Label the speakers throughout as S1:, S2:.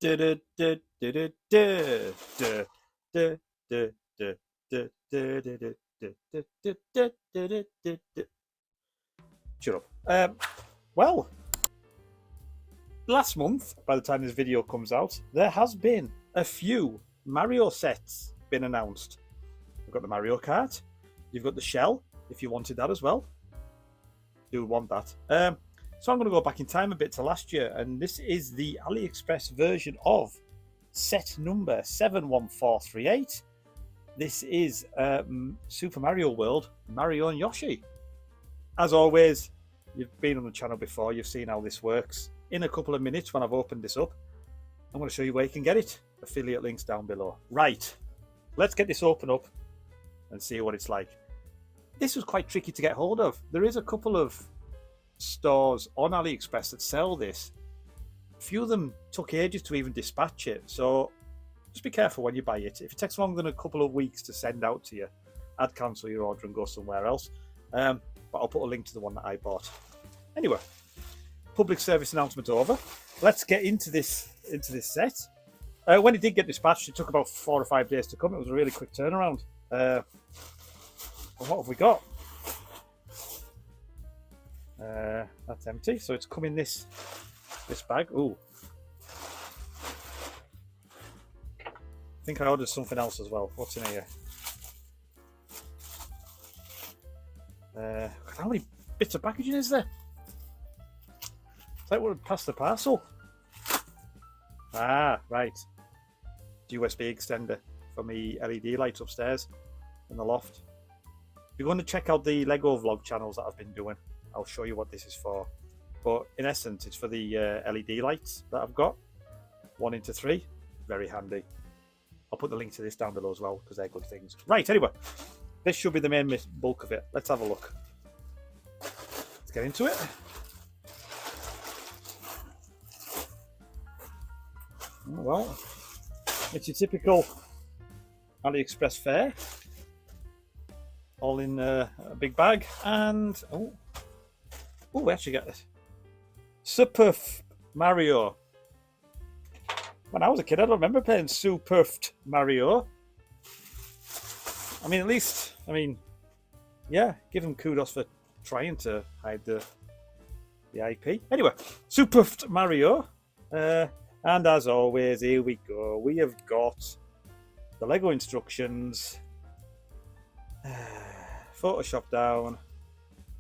S1: Shut up. Well, last month, by the time this video comes out, there has been a few Mario sets been announced. You've got the Mario Kart, you've got the shell, if you wanted that as well. Do want that. So I'm going to go back in time a bit to last year, and this is the AliExpress version of set number 71438. This is Super Mario World, Mario and Yoshi. As always, you've been on the channel before, you've seen how this works. In a couple of minutes, when I've opened this up, I'm going to show you where you can get it. Affiliate links down below. Right, let's get this open up and see what it's like. This was quite tricky to get hold of. There is a couple of stores on AliExpress that sell this. A few of them took ages to even dispatch it, so just be careful when you buy it. If it takes longer than a couple of weeks to send out to you, I'd cancel your order and go somewhere else. But I'll put a link to the one that I bought. Anyway, public service announcement over. Let's get into this set. When it did get dispatched, it took about 4 or 5 days to come. It was a really quick turnaround. What have we got? That's empty, so it's come in this bag. Ooh, I think I ordered something else as well. What's in here? How many bits of packaging is there? It's like we're past the parcel. Ah, right. USB extender for me LED lights upstairs in the loft. If you're going to check out the Lego vlog channels that I've been doing, I'll show you what this is for. But in essence, it's for the LED lights that I've got. 1x3, very handy. I'll put the link to this down below as well because they're good things. Right, anyway, this should be the main bulk of it. Let's have a look. Let's get into it. Oh, well, it's your typical AliExpress fare. All in a big bag, and we actually get this Super Mario. When I was a kid, I don't remember playing Super Mario. I mean, at least, yeah, give them kudos for trying to hide the IP. Anyway, Super Mario, and as always, here we go. We have got the Lego instructions. Photoshop down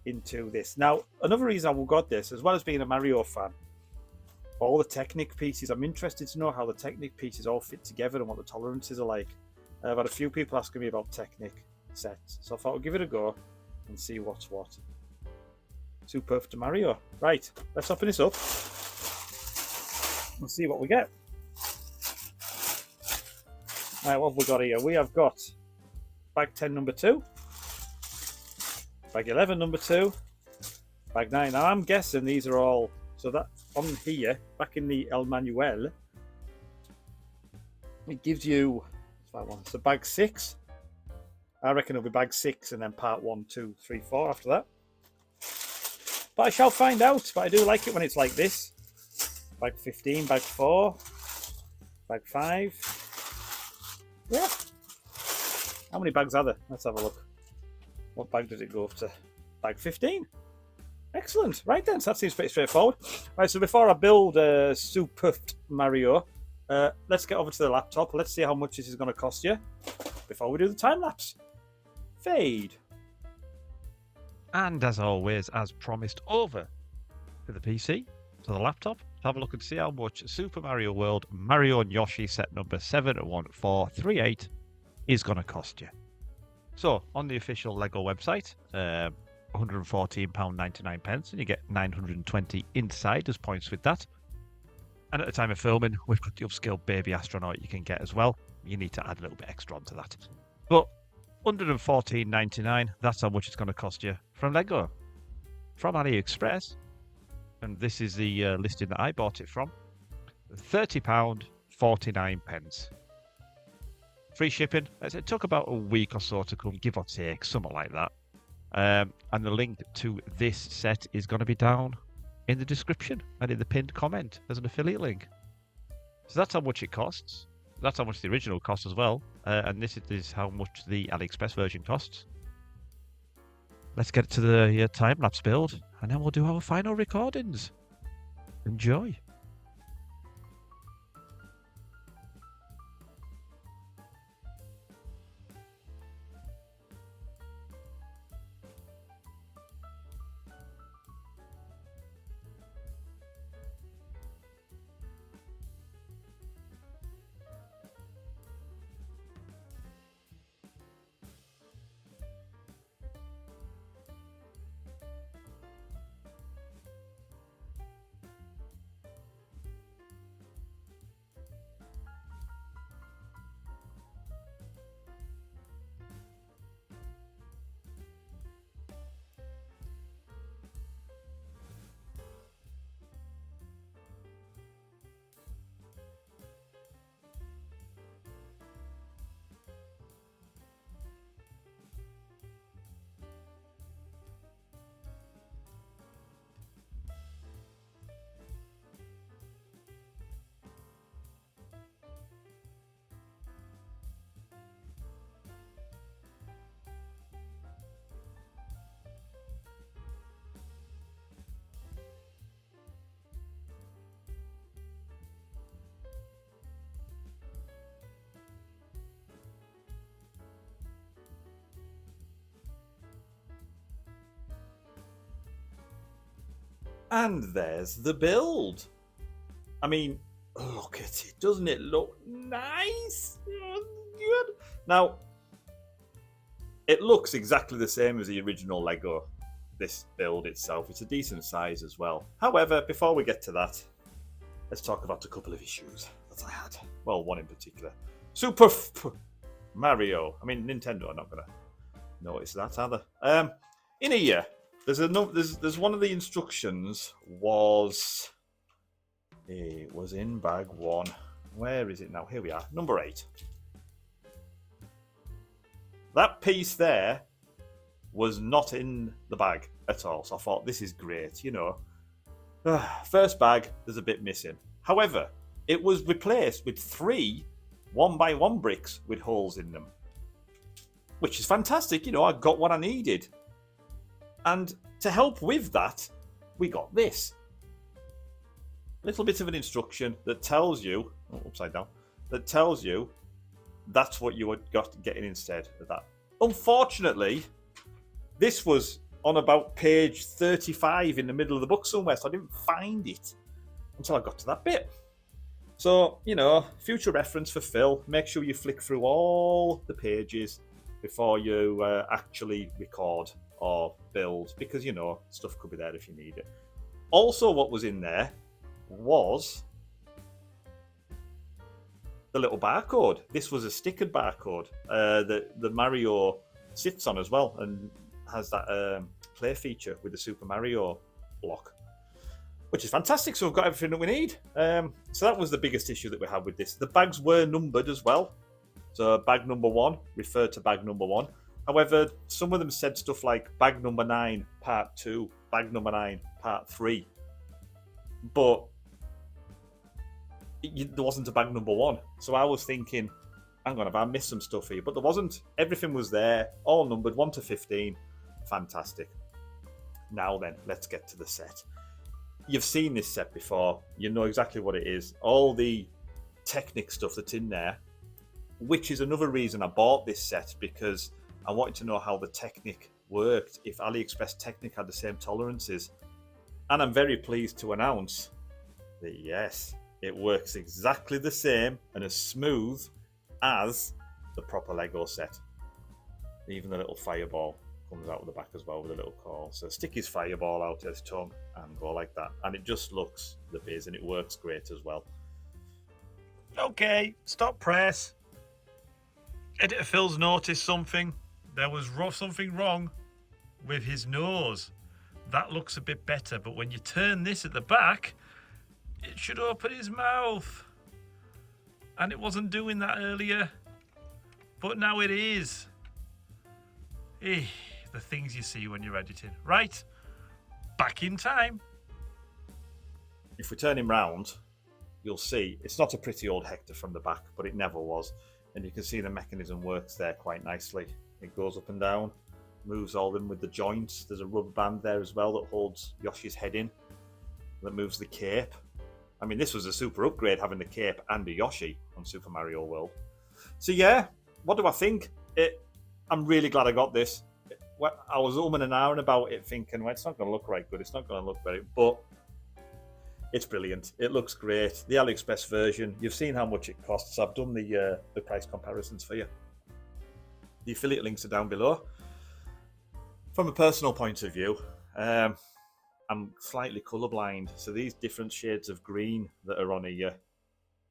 S1: into this. Now, another reason I got this, as well as being a Mario fan, all the Technic pieces, I'm interested to know how the Technic pieces all fit together and what the tolerances are like. I've had a few people asking me about Technic sets, so I thought I'd give it a go and see what's what. Super Mario. Right, let's open this up and see what we get. Right, what have we got here? We have got bag 10 number 2, bag 11 number 2, bag 9. Now I'm guessing these are all, so that on here, back in the El Manuel, it gives you, so bag 6. I reckon it'll be bag 6 and then part 1, 2, 3, 4 after that. But I shall find out. But I do like it when it's like this. Bag 15, bag 4, bag 5. Yeah. How many bags are there? Let's have a look. What bag does it go up to? Bag 15. Excellent. Right then, so that seems pretty straightforward. Right, so before I build Super Mario, let's get over to the laptop. Let's see how much this is going to cost you before we do the time lapse. Fade.
S2: And as always, as promised, over to the PC, to the laptop, to have a look and see how much Super Mario World Mario and Yoshi set number 71438 is going to cost you. So, on the official Lego website, £114.99, and you get 920 inside as points with that. And at the time of filming, we've got the upscale baby astronaut you can get as well. You need to add a little bit extra onto that. But £114.99, that's how much it's going to cost you from Lego. From AliExpress, and this is the listing that I bought it from, £30.49. Free shipping. It took about a week or so to come, give or take, something like that. And the link to this set is going to be down in the description and in the pinned comment as an affiliate link. So that's how much it costs. That's how much the original costs as well. And this is how much the AliExpress version costs. Let's get to the time-lapse build, and then we'll do our final recordings. Enjoy.
S1: And there's the build. I mean, look at it. Doesn't it look nice? Good. Now, it looks exactly the same as the original Lego, this build itself. It's a decent size as well. However, before we get to that, let's talk about a couple of issues that I had. Well, one in particular. Mario. I mean, Nintendo are not going to notice that, are they? In here, there's one of the instructions was... It was in bag 1. Where is it now? Here we are. Number 8. That piece there was not in the bag at all. So I thought, this is great, you know. First bag, there's a bit missing. However, it was replaced with 3 1x1 bricks with holes in them. Which is fantastic, you know, I got what I needed. And to help with that, we got this. A little bit of an instruction that tells you, upside down, that tells you that's what you got getting instead of that. Unfortunately, this was on about page 35 in the middle of the book somewhere, so I didn't find it until I got to that bit. So, you know, future reference for Phil, make sure you flick through all the pages before you actually record or build, because, you know, stuff could be there if you need it. Also, what was in there was the little barcode. This was a stickered barcode that the Mario sits on as well, and has that play feature with the Super Mario block, which is fantastic. So we've got everything that we need. So that was the biggest issue that we had with this. The bags were numbered as well. So bag number 1 referred to bag number 1. However, some of them said stuff like bag number 9, part 2, bag number 9, part 3. But there wasn't a bag number 1. So I was thinking, hang on, have I missed some stuff here? But there wasn't. Everything was there, all numbered 1 to 15. Fantastic. Now then, let's get to the set. You've seen this set before. You know exactly what it is. All the Technic stuff that's in there, which is another reason I bought this set, because I wanted to know how the Technic worked, if AliExpress Technic had the same tolerances. And I'm very pleased to announce that yes, it works exactly the same and as smooth as the proper Lego set. Even the little fireball comes out of the back as well with a little call. So stick his fireball out his tongue and go like that. And it just looks the biz, and it works great as well.
S3: Okay, stop press. Editor Phil's noticed something. There was something wrong with his nose. That looks a bit better, but when you turn this at the back, it should open his mouth. And it wasn't doing that earlier, but now it is. The things you see when you're editing. Right, back in time.
S1: If we turn him round, you'll see it's not a pretty old Hector from the back, but it never was. And you can see the mechanism works there quite nicely. It goes up and down, moves all in with the joints. There's a rubber band there as well that holds Yoshi's head in, that moves the cape. I mean, this was a super upgrade having the cape and a Yoshi on Super Mario World. So yeah, what do I think? I'm really glad I got this. I was and ahhing about it, thinking, well, it's not going to look right good. It's not going to look very, but it's brilliant. It looks great. The AliExpress version, you've seen how much it costs. I've done the price comparisons for you. The affiliate links are down below. From a personal point of view, I'm slightly colourblind, so these different shades of green that are on here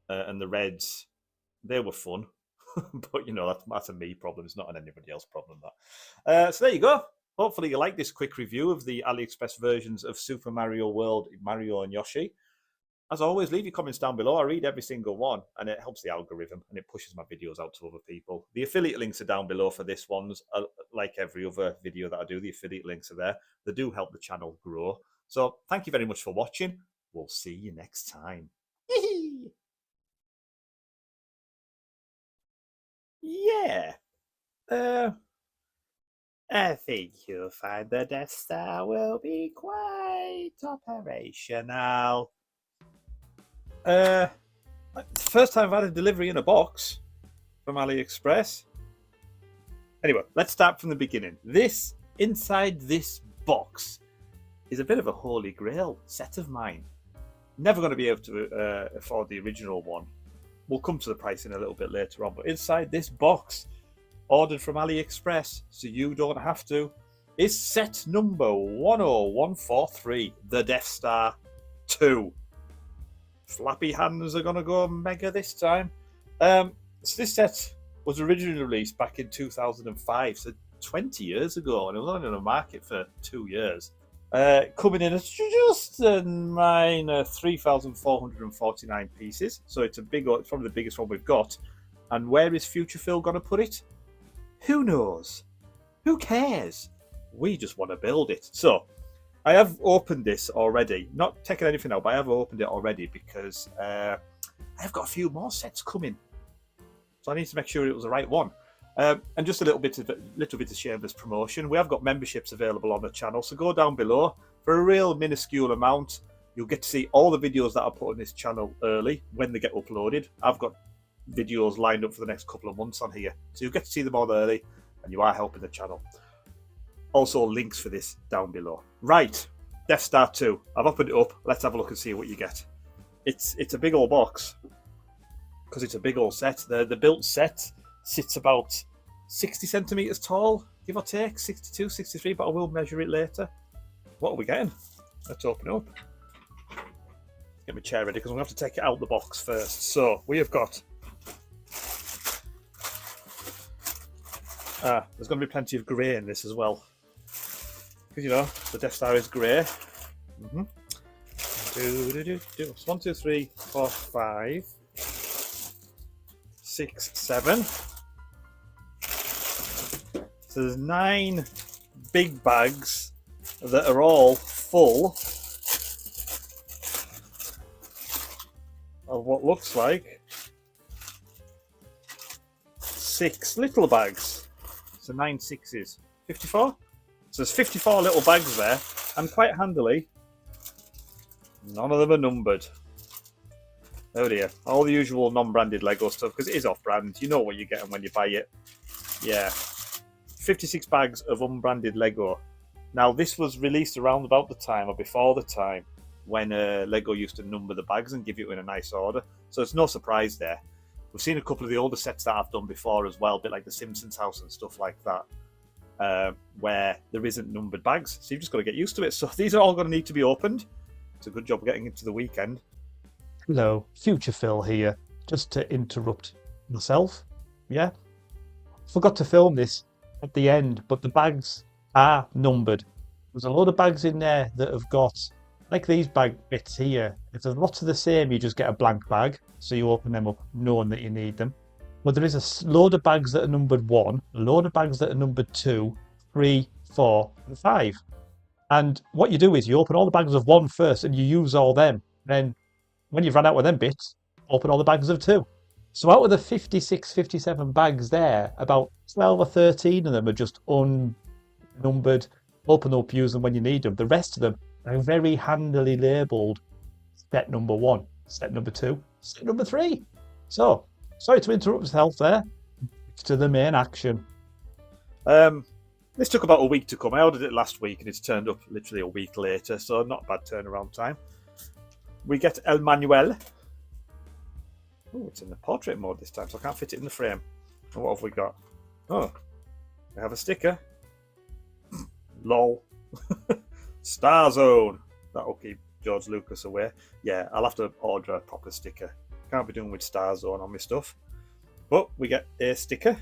S1: and the reds, they were fun. But, you know, that's a me problem. It's not an anybody else problem, that. So there you go. Hopefully you like this quick review of the AliExpress versions of Super Mario World, Mario and Yoshi. As always, leave your comments down below. I read every single one, and it helps the algorithm, and it pushes my videos out to other people. The affiliate links are down below for this one. Like every other video that I do, the affiliate links are there. They do help the channel grow. So thank you very much for watching. We'll see you next time. Yeah. I think you'll find the Death Star will be quite operational. First time I've had a delivery in a box from AliExpress. Anyway, let's start from the beginning. Inside this box is a bit of a holy grail set of mine. Never going to be able to afford the original one. We'll come to the price in a little bit later on, but inside this box, ordered from AliExpress, so you don't have to, is set number 10143, the Death Star 2. Flappy hands are going to go mega this time. So this set was originally released back in 2005, so 20 years ago, and it was only on the market for 2 years. Coming in at just a minor 3,449 pieces, so it's probably the biggest one we've got. And where is Future Phil going to put it? Who knows? Who cares? We just want to build it. So, I have opened this already. Not taking anything out, but I have opened it already because I've got a few more sets coming. So I need to make sure it was the right one. And just a little bit of shameless promotion. We have got memberships available on the channel, so go down below. For a real minuscule amount, you'll get to see all the videos that I put on this channel early when they get uploaded. I've got videos lined up for the next couple of months on here, so you'll get to see them all early, and you are helping the channel. Also, links for this down below. Right, Death Star 2. I've opened it up. Let's have a look and see what you get. It's a big old box because it's a big old set. The built set sits about 60 centimeters tall, give or take, 62, 63, but I will measure it later. What are we getting? Let's open it up. Get my chair ready because I'm going to have to take it out of the box first. So we have got there's going to be plenty of grey in this as well, because you know the Death Star is grey. It's 1, 2, 3, 4, 5, 6, 7. So there's 9 big bags that are all full of what looks like 6 little bags. So 9 sixes. 54? So there's 54 little bags there, and quite handily, none of them are numbered. Oh dear. All the usual non-branded Lego stuff, because it is off-brand. You know what you're getting when you buy it. Yeah. 56 bags of unbranded Lego. Now, this was released around about the time, or before the time, when Lego used to number the bags and give you in a nice order. So it's no surprise there. We've seen a couple of the older sets that I've done before as well, a bit like the Simpsons house and stuff like that, where there isn't numbered bags. So you've just got to get used to it. So these are all going to need to be opened. It's a good job getting into the weekend.
S2: Hello, Future Phil here. Just to interrupt myself. Yeah? Forgot to film this at the end, but the bags are numbered. There's a load of bags in there that have got, like these bag bits here. If there's lots of the same, you just get a blank bag. So you open them up knowing that you need them. But there is a load of bags that are numbered 1, a load of bags that are numbered 2, 3, 4, and 5. And what you do is you open all the bags of 1 first and you use all them. Then
S4: when you've run out of them bits, open all the bags of 2. So out of the 56, 57 bags there, about 12 or 13 of them are just unnumbered. Open up, use them when you need them. The rest of them are very handily labelled set number 1, set number 2, set number 3. So, sorry to interrupt myself there. To the main action.
S1: This took about a week to come. I ordered it last week and it's turned up literally a week later, so not a bad turnaround time. We get El Manuel. Oh, it's in the portrait mode this time, so I can't fit it in the frame. And what have we got? Oh, we have a sticker. Lol. Star Zone. That'll keep George Lucas away. Yeah, I'll have to order a proper sticker. Can't be doing with Star Zone on my stuff. But we get a sticker.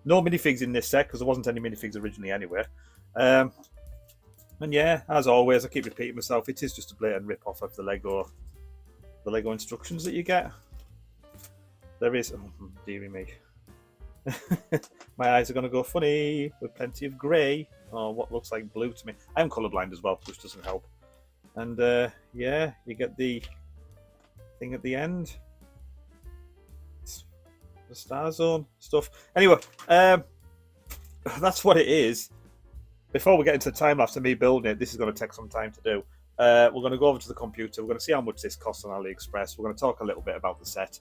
S1: No minifigs in this set because there wasn't any minifigs originally anyway. And yeah, as always, I keep repeating myself. It is just a blatant rip-off of the Lego instructions that you get. There is, oh, dearie me. My eyes are going to go funny with plenty of grey or what looks like blue to me. I'm colourblind as well, which doesn't help. And yeah, you get the thing at the end. The Star Zone stuff. Anyway, that's what it is. Before we get into the time lapse of me building it, this is going to take some time to do. We're going to go over to the computer. We're going to see how much this costs on AliExpress. We're going to talk a little bit about the set.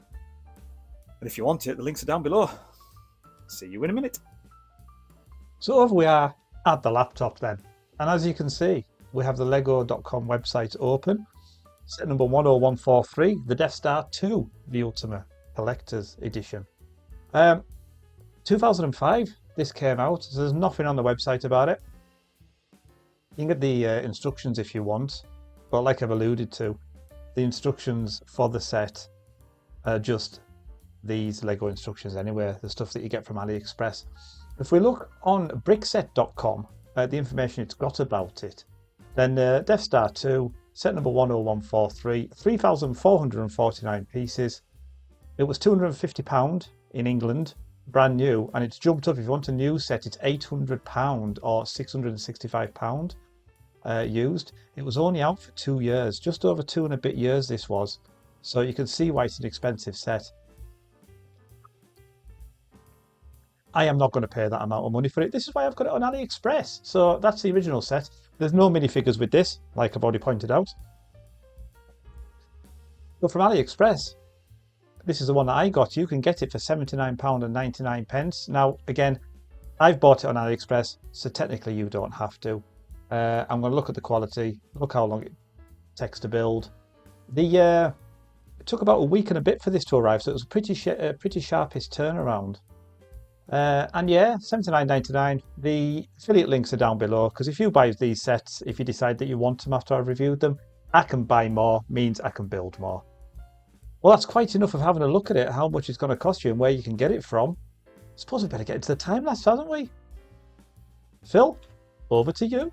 S1: And if you want it, the links are down below. See you in a minute.
S4: So over we are at the laptop then. And as you can see, we have the lego.com website open. Set number 10143, the Death Star 2, the Ultimate Collector's Edition. 2005, this came out, so there's nothing on the website about it. You can get the instructions if you want, but like I've alluded to, the instructions for the set are just these Lego instructions anyway, the stuff that you get from AliExpress. If we look on brickset.com, the information it's got about it, then Death Star 2, set number 10143, 3,449 pieces. It was £250 in England, brand new, and it's jumped up. If you want a new set, it's £800 or £665 used. It was only out for 2 years, just over 2 and a bit years this was. So you can see why it's an expensive set. I am not going to pay that amount of money for it. This is why I've got it on AliExpress. So that's the original set. There's no minifigures with this, like I've already pointed out. But from AliExpress, this is the one that I got. You can get it for £79.99. Now, again, I've bought it on AliExpress, so technically you don't have to. I'm going to look at the quality, look how long it takes to build. It took about a week and a bit for this to arrive, so it was a pretty sharpish turnaround. And yeah, £79.99. The affiliate links are down below, because if you buy these sets, if you decide that you want them after I've reviewed them, I can buy more, means I can build more. Well, that's quite enough of having a look at it, how much it's going to cost you and where you can get it from. I suppose we better get into the time lapse, haven't we? Phil, over to you.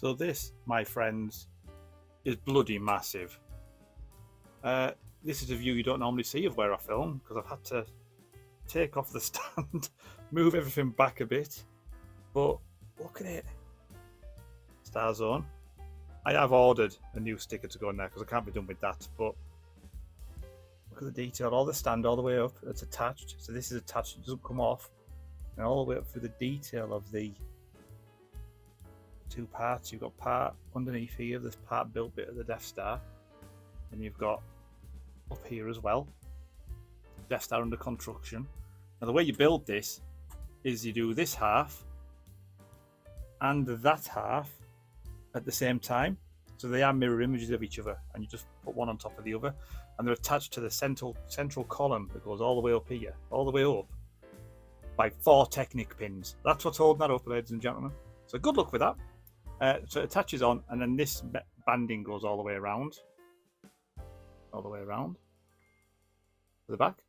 S1: So this, my friends, is bloody massive. This is a view you don't normally see of where I film, because I've had to take off the stand, move everything back a bit. But look at it. Star Zone. I have ordered a new sticker to go in there because I can't be done with that. But look at the detail. All the stand all the way up. It's attached. So this is attached. It doesn't come off. And all the way up through the detail of the two parts. You've got part underneath here. This part built bit of the Death Star. And you've got up here as well. Death Star under construction. Now the way you build this is you do this half and that half at the same time. So they are mirror images of each other, and you just put one on top of the other, and they're attached to the central column that goes all the way up here, all the way up by 4 Technic pins. That's what's holding that up, ladies and gentlemen. So good luck with that. So it attaches on, and then this banding goes all the way around. All the way around to the back.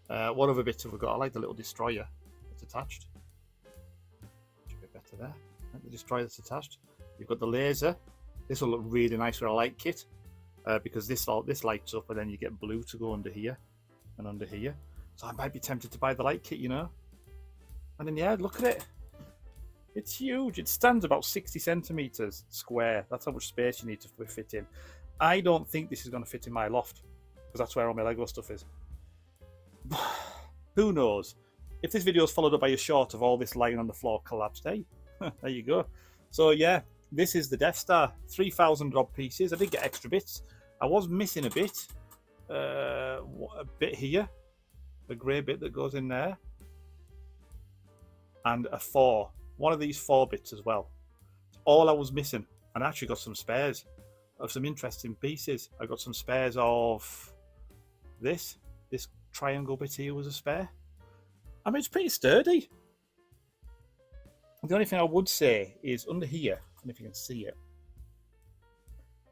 S1: What other bits have we got? I like the little destroyer that's attached. Should be better there. Like the destroyer that's attached. You've got the laser. This will look really nice with a light kit, because this lights up, and then you get blue to go under here and under here. So I might be tempted to buy the light kit, you know. And then yeah, look at it. It's huge. It stands about 60 centimeters square. That's how much space you need to fit in. I don't think this is going to fit in my loft, because that's where all my Lego stuff is. Who knows? If this video is followed up by a shot of all this lying on the floor collapsed, hey, there you go. So yeah, this is the Death Star. 3,000 odd pieces. I did get extra bits. I was missing a bit. A bit here. The grey bit that goes in there. And a 4. One of these 4 bits as well. All I was missing. And I actually got some spares of some interesting pieces. I got some spares of this triangle bit here was a spare. I mean, it's pretty sturdy. The only thing I would say is under here, I don't know if you can see it,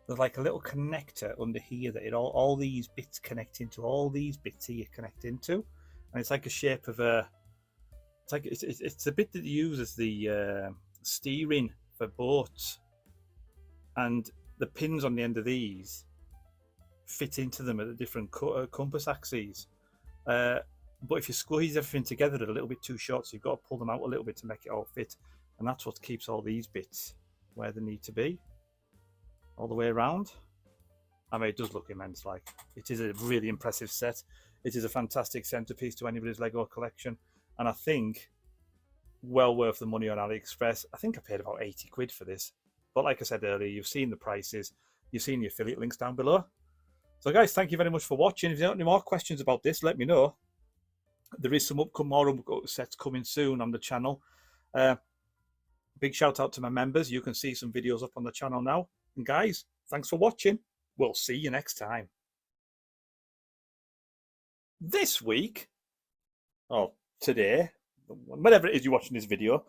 S1: there's like a little connector under here that all these bits connect into, all these bits here connect into, and it's like a shape of a, it's a bit that you use as the steering for boats, and the pins on the end of these fit into them at the different compass axes. But if you squeeze everything together, they're a little bit too short, so you've got to pull them out a little bit to make it all fit. And that's what keeps all these bits where they need to be, all the way around. I mean, it does look immense. Like, it is a really impressive set. It is a fantastic centerpiece to anybody's Lego collection, and I think well worth the money on AliExpress. I think I paid about 80 quid for this. But like I said earlier, you've seen the prices, you've seen the affiliate links down below. So guys, thank you very much for watching. If you have any more questions about this, let me know. There is some more sets coming soon on the channel. Big shout out to my members. You can see some videos up on the channel now. And guys, thanks for watching. We'll see you next time. This week, or today, whenever it is you're watching this video,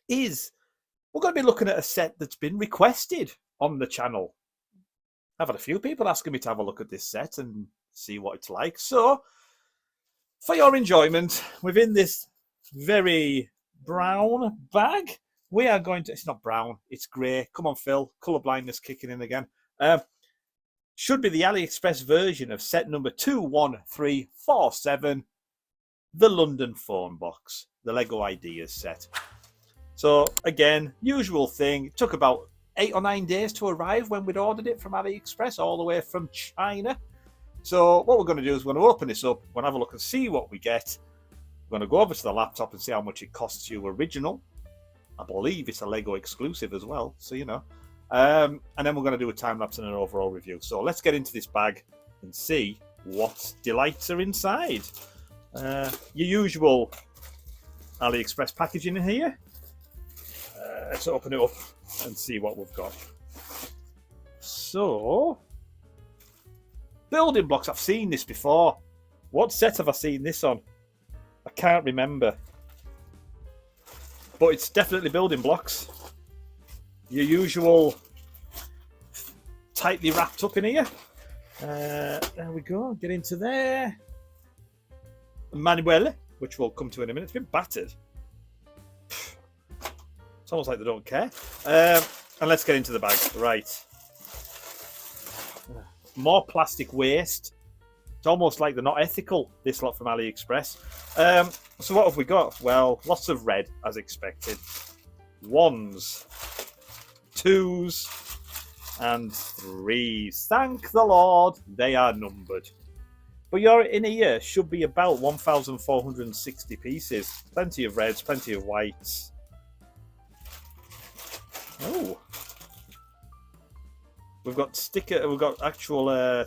S1: we're going to be looking at a set that's been requested on the channel. I've had a few people asking me to have a look at this set and see what it's like. So, for your enjoyment, within this very brown bag, we are going to... It's not brown, it's grey. Come on, Phil. Colour blindness kicking in again. Should be the AliExpress version of set number 21347, the London phone box, the Lego Ideas set. So, again, usual thing. It took about 8 or 9 days to arrive when we'd ordered it from AliExpress, all the way from China. So what we're going to do is we're going to open this up, we're going to have a look and see what we get. We're going to go over to the laptop and see how much it costs you original. I believe it's a Lego exclusive as well, so you know. And then we're going to do a time-lapse and an overall review. So let's get into this bag and see what delights are inside. Your usual AliExpress packaging in here. Let's open it up and see what we've got. So, building blocks. I've seen this before. What set have I seen this on? I can't remember. But it's definitely building blocks. Your usual tightly wrapped up in here. There we go. Get into there. Manuel, which we'll come to in a minute. It's been battered. It's almost like they don't care. And let's get into the bag. Right. More plastic waste. It's almost like they're not ethical, this lot from AliExpress. So what have we got? Well, lots of red, as expected. 1s, 2s, and 3s. Thank the Lord, they are numbered. But your in here should be about 1,460 pieces. Plenty of reds, plenty of whites. Oh, we've got actual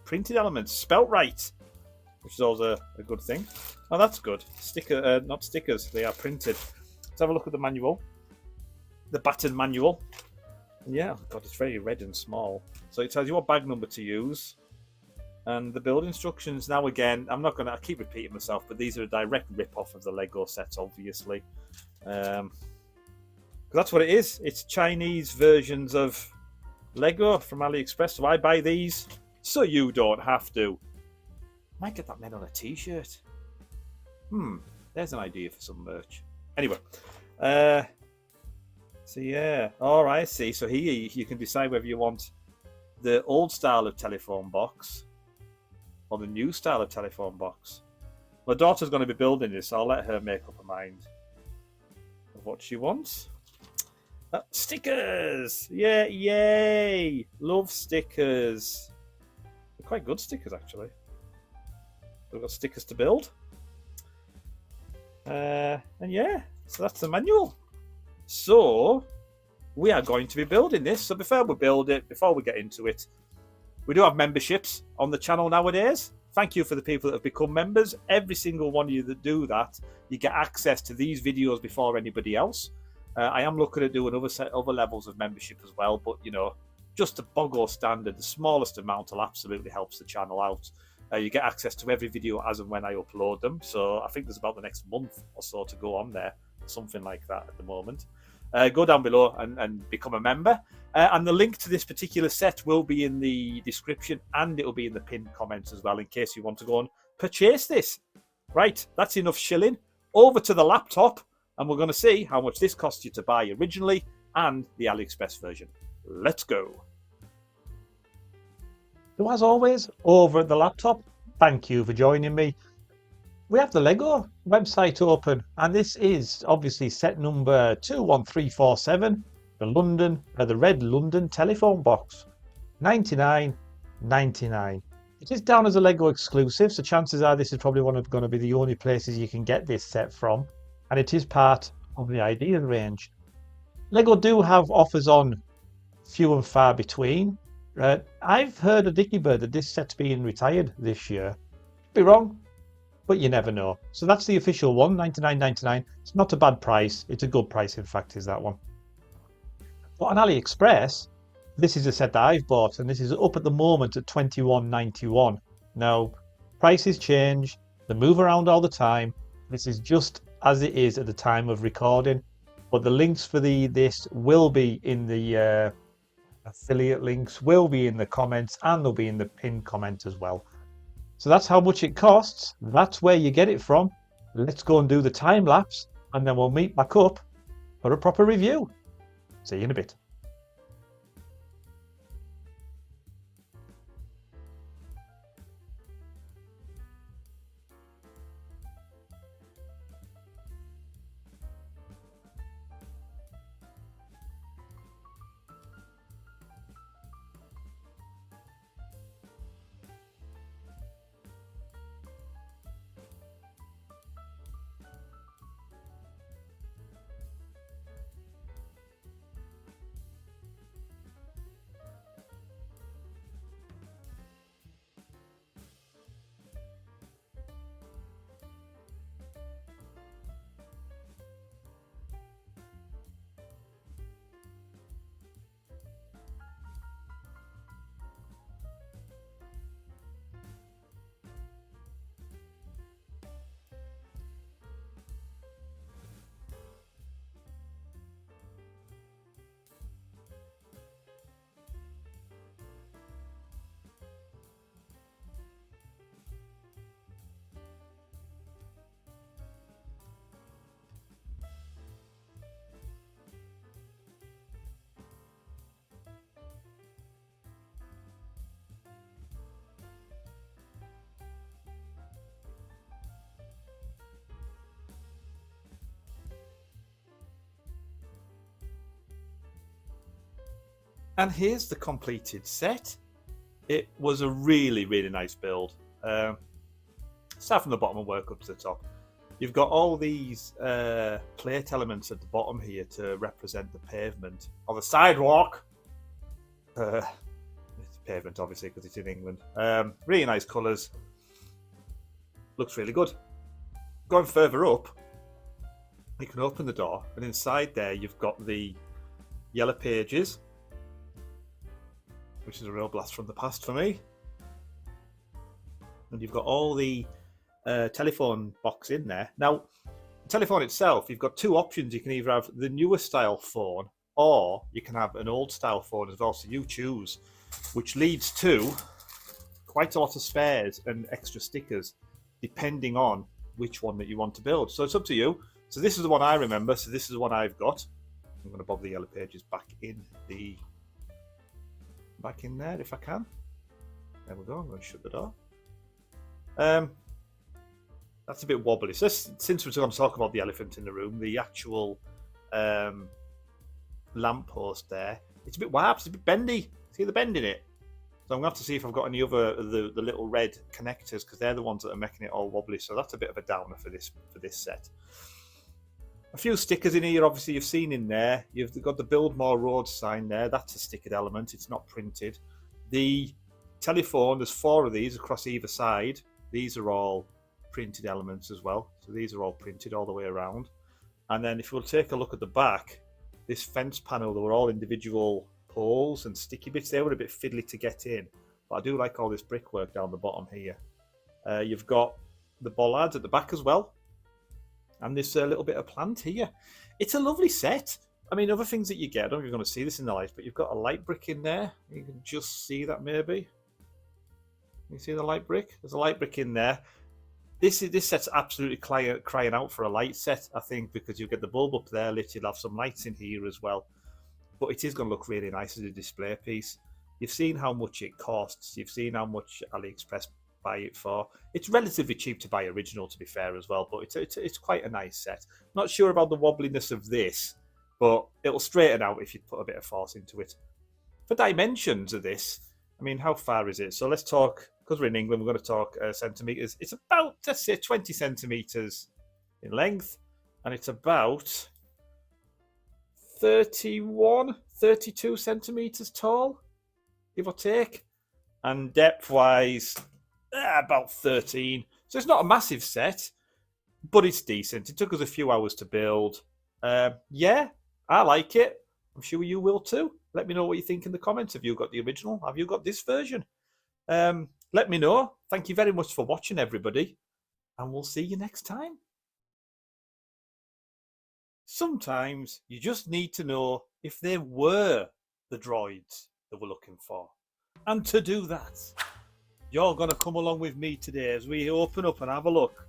S1: printed elements, spelt right, which is also a good thing. Oh, that's good. Not stickers, they are printed. Let's have a look at the manual, the batten manual. Yeah, God, it's very red and small. So it tells you what bag number to use. And the build instructions, now again, I keep repeating myself, but these are a direct rip-off of the Lego sets, obviously. Because that's what it is. It's Chinese versions of Lego from AliExpress. So I buy these so you don't have to. Might get that men on a t-shirt. There's an idea for some merch. Anyway. So yeah. Alright, I see. So here you can decide whether you want the old style of telephone box or the new style of telephone box. My daughter's going to be building this, so I'll let her make up her mind of what she wants. Stickers! Yeah, yay! Love stickers. They're quite good stickers, actually. We've got stickers to build. And yeah, so that's the manual. So, we are going to be building this. So before we get into it, we do have memberships on the channel nowadays. Thank you for the people that have become members. Every single one of you that do that, you get access to these videos before anybody else. I am looking at doing other levels of membership as well, but just the BOGO standard, the smallest amount will absolutely helps the channel out. You get access to every video as and when I upload them. So I think there's about the next month or so to go on there, something like that at the moment. Go down below and become a member. And the link to this particular set will be in the description, and it will be in the pinned comments as well, in case you want to go and purchase this. Right, that's enough shilling. Over to the laptop, and we're going to see how much this cost you to buy originally and the AliExpress version. Let's go.
S4: So as always, over at the laptop, thank you for joining me. We have the Lego website open, and this is obviously set number 21347, the red London telephone box, $99.99. It is down as a Lego exclusive, so chances are this is probably going to be the only places you can get this set from, and it is part of the Ideal range. Lego do have offers on, few and far between. I've heard a dicky bird that this set's being retired this year. Be wrong, but you never know. So that's the official one, $99.99. It's not a bad price. It's a good price, in fact, is that one. But on AliExpress, this is a set that I've bought, and this is up at the moment at $21.91. Now, prices change. They move around all the time. This is just as it is at the time of recording. But the links for this will be in the affiliate links, will be in the comments, and they'll be in the pinned comment as well. So that's how much it costs. That's where you get it from. Let's go and do the time lapse, and then we'll meet back up for a proper review. See you in a bit.
S1: And here's the completed set. It was a really, really nice build. Start from the bottom and work up to the top. You've got all these plate elements at the bottom here to represent the pavement or the sidewalk. It's pavement, obviously, because it's in England. Really nice colours. Looks really good. Going further up, you can open the door, and inside there you've got the yellow pages, which is a real blast from the past for me. And you've got all the telephone box in there. Now, the telephone itself, you've got two options. You can either have the newer style phone, or you can have an old style phone as well. So you choose, which leads to quite a lot of spares and extra stickers, depending on which one that you want to build. So it's up to you. So this is the one I remember. So this is the one I've got. I'm going to bob the yellow pages back in there if I can. There we go. I'm going to shut the door. That's a bit wobbly. So since we're going to talk about the elephant in the room, the actual lamppost there, it's a bit warped, it's a bit bendy. See the bend in it? So I'm going to have to see if I've got any other the little red connectors, because they're the ones that are making it all wobbly. So that's a bit of a downer for this set. A few stickers in here, obviously you've seen in there. You've got the Build More Roads sign there. That's a stickered element. It's not printed. The telephone, there's 4 of these across either side. These are all printed elements as well. So these are all printed all the way around. And then if we'll take a look at the back, this fence panel, they were all individual poles and sticky bits. They were a bit fiddly to get in. But I do like all this brickwork down the bottom here. You've got the bollards at the back as well. And this little bit of plant here. It's a lovely set. I mean, other things that you get, I don't know if you're going to see this in the light, but you've got a light brick in there. You can just see that maybe. You see the light brick? There's a light brick in there. This set's absolutely crying out for a light set, I think, because you'll get the bulb up there lit. You'll have some lights in here as well. But it is going to look really nice as a display piece. You've seen how much it costs. You've seen how much AliExpress buy it for. It's relatively cheap to buy original, to be fair, as well, but it's quite a nice set. Not sure about the wobbliness of this, but it'll straighten out if you put a bit of force into it. For dimensions of this, I mean, how far is it? So let's talk, because we're in England, we're going to talk centimetres. It's about, let's say, 20 centimetres in length, and it's about 32 centimetres tall, give or take, and depth-wise, about 13. So it's not a massive set, but it's decent. It took us a few hours to build. Yeah, I like it. I'm sure you will too. Let me know what you think in the comments. Have you got the original? Have you got this version? Let me know. Thank you very much for watching, everybody, and we'll see you next time. Sometimes you just need to know if they were the droids that we're looking for. And to do that, you're going to come along with me today as we open up and have a look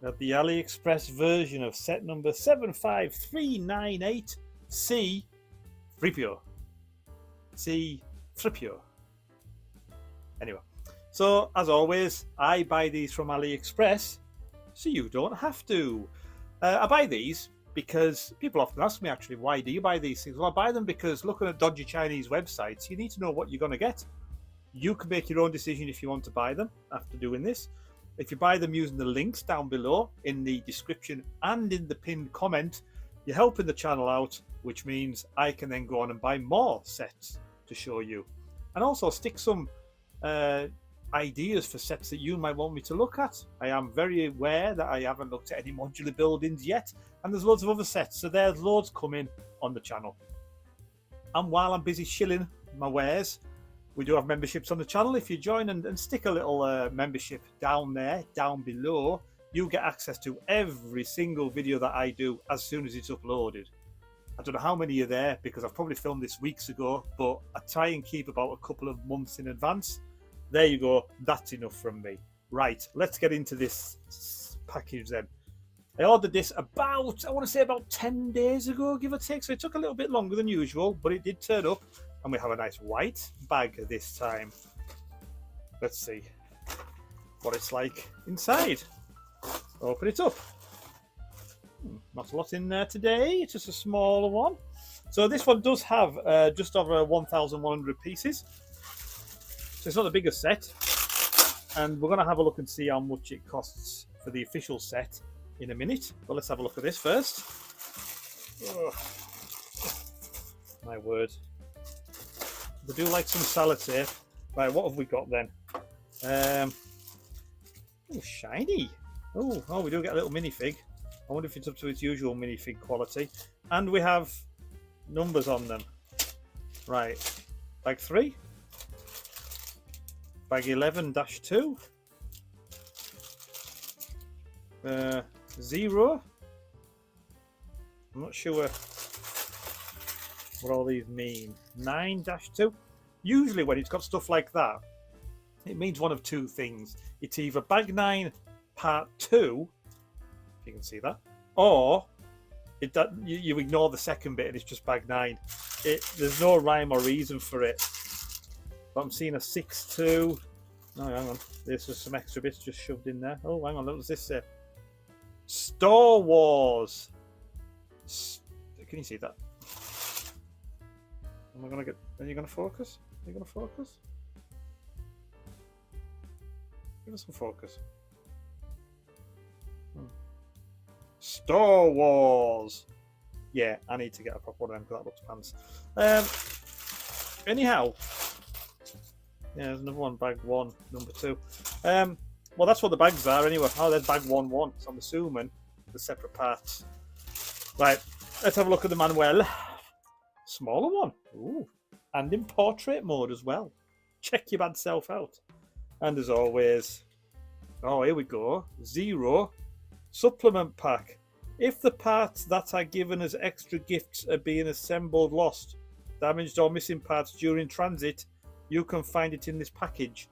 S1: at the AliExpress version of set number 75398C3PO. C3PO. Anyway, so as always, I buy these from AliExpress, so you don't have to. I buy these because people often ask me, actually, why do you buy these things? Well, I buy them because looking at dodgy Chinese websites, you need to know what you're going to get. You can make your own decision if you want to buy them after doing this. If you buy them using the links down below in the description and in the pinned comment, you're helping the channel out, which means I can then go on and buy more sets to show you. And also stick some ideas for sets that you might want me to look at. I am very aware that I haven't looked at any modular buildings yet, and there's loads of other sets, so there's loads coming on the channel. And while I'm busy shilling my wares, we do have memberships on the channel. If you join and stick a little membership down there, down below, you get access to every single video that I do as soon as it's uploaded. I don't know how many are there because I've probably filmed this weeks ago, but I try and keep about a couple of months in advance. There you go. That's enough from me. Right, let's get into this package then. I ordered this about, I want to say about 10 days ago, give or take. So it took a little bit longer than usual, but it did turn up. And we have a nice white bag this time. Let's see what it's like inside. Open it up. Not a lot in there today. It's just a smaller one. So this one does have just over 1,100 pieces. So it's not the biggest set. And we're going to have a look and see how much it costs for the official set in a minute. But let's have a look at this first. Ugh. My word. We do like some sellotape. Right, what have we got then? Oh, shiny. Oh, we do get a little minifig. I wonder if it's up to its usual minifig quality. And we have numbers on them. Right, bag 3. Bag 11-2. 0. I'm not sure what all these mean. 9-2. Usually when it's got stuff like that, it means one of two things. It's either bag 9 part 2, if you can see that, or you ignore the second bit and it's just bag 9. There's no rhyme or reason for it. But I'm seeing a 6-2. Oh, hang on. There's just some extra bits just shoved in there. Oh, hang on. What does this say? Star Wars. Can you see that? Am I gonna get? Are you gonna focus? Are you gonna focus? Give us some focus. Star Wars. Yeah, I need to get a proper one of them because that looks pants. Anyhow. Yeah, there's another one, bag 1, number 2. Well, that's what the bags are anyway. Oh, there's bag 1-1. So I'm assuming the separate parts. Right, let's have a look at the manual. Smaller one. Ooh. And in portrait mode as well. Check your bad self out. And as always, oh, here we go. 0 supplement pack. If the parts that are given as extra gifts are being assembled, lost, damaged or missing parts during transit, you can find it in this package.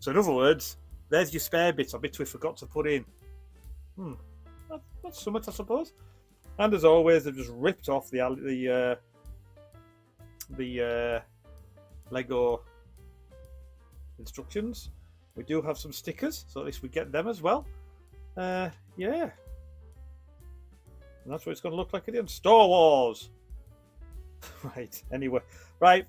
S1: So in other words, there's your spare bits or bits we forgot to put in. That's something, I suppose. And as always, they've just ripped off the Lego instructions. We do have some stickers, so at least we get them as well. Yeah. And that's what it's going to look like at the end. Star Wars! Right, anyway. Right.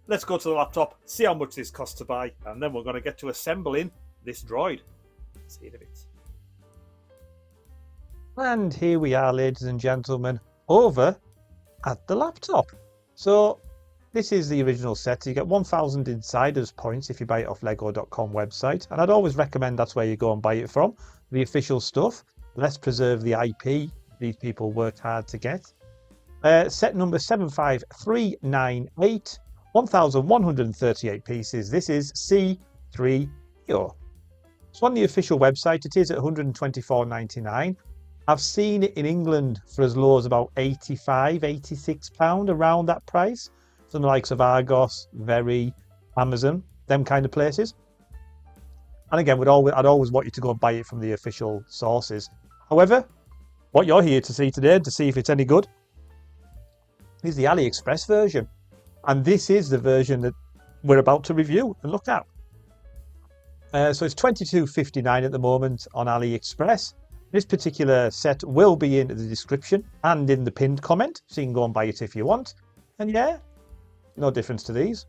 S1: Let's go to the laptop, see how much this costs to buy, and then we're going to get to assembling this droid. See you in a bit.
S4: And here we are, ladies and gentlemen, over at the laptop. So this is the original set. You get 1,000 insiders points if you buy it off lego.com website. And I'd always recommend that's where you go and buy it from. The official stuff. Let's preserve the IP these people worked hard to get. Set number 75398. 1,138 pieces. This is C3EO. So on the official website, it is at £124.99. I've seen it in England for as low as about £85, £86, around that price. From the likes of Argos, Very, Amazon, them kind of places. And again, I'd always want you to go and buy it from the official sources. However, what you're here to see today, to see if it's any good, is the AliExpress version. And this is the version that we're about to review and look at. So it's $22.59 at the moment on AliExpress. This particular set will be in the description and in the pinned comment, so you can go and buy it if you want. And yeah, no difference to these.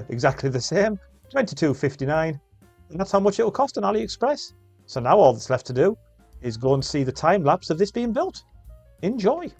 S4: Exactly the same. $22.59. And that's how much it'll cost on AliExpress. So now all that's left to do is go and see the time lapse of this being built. Enjoy.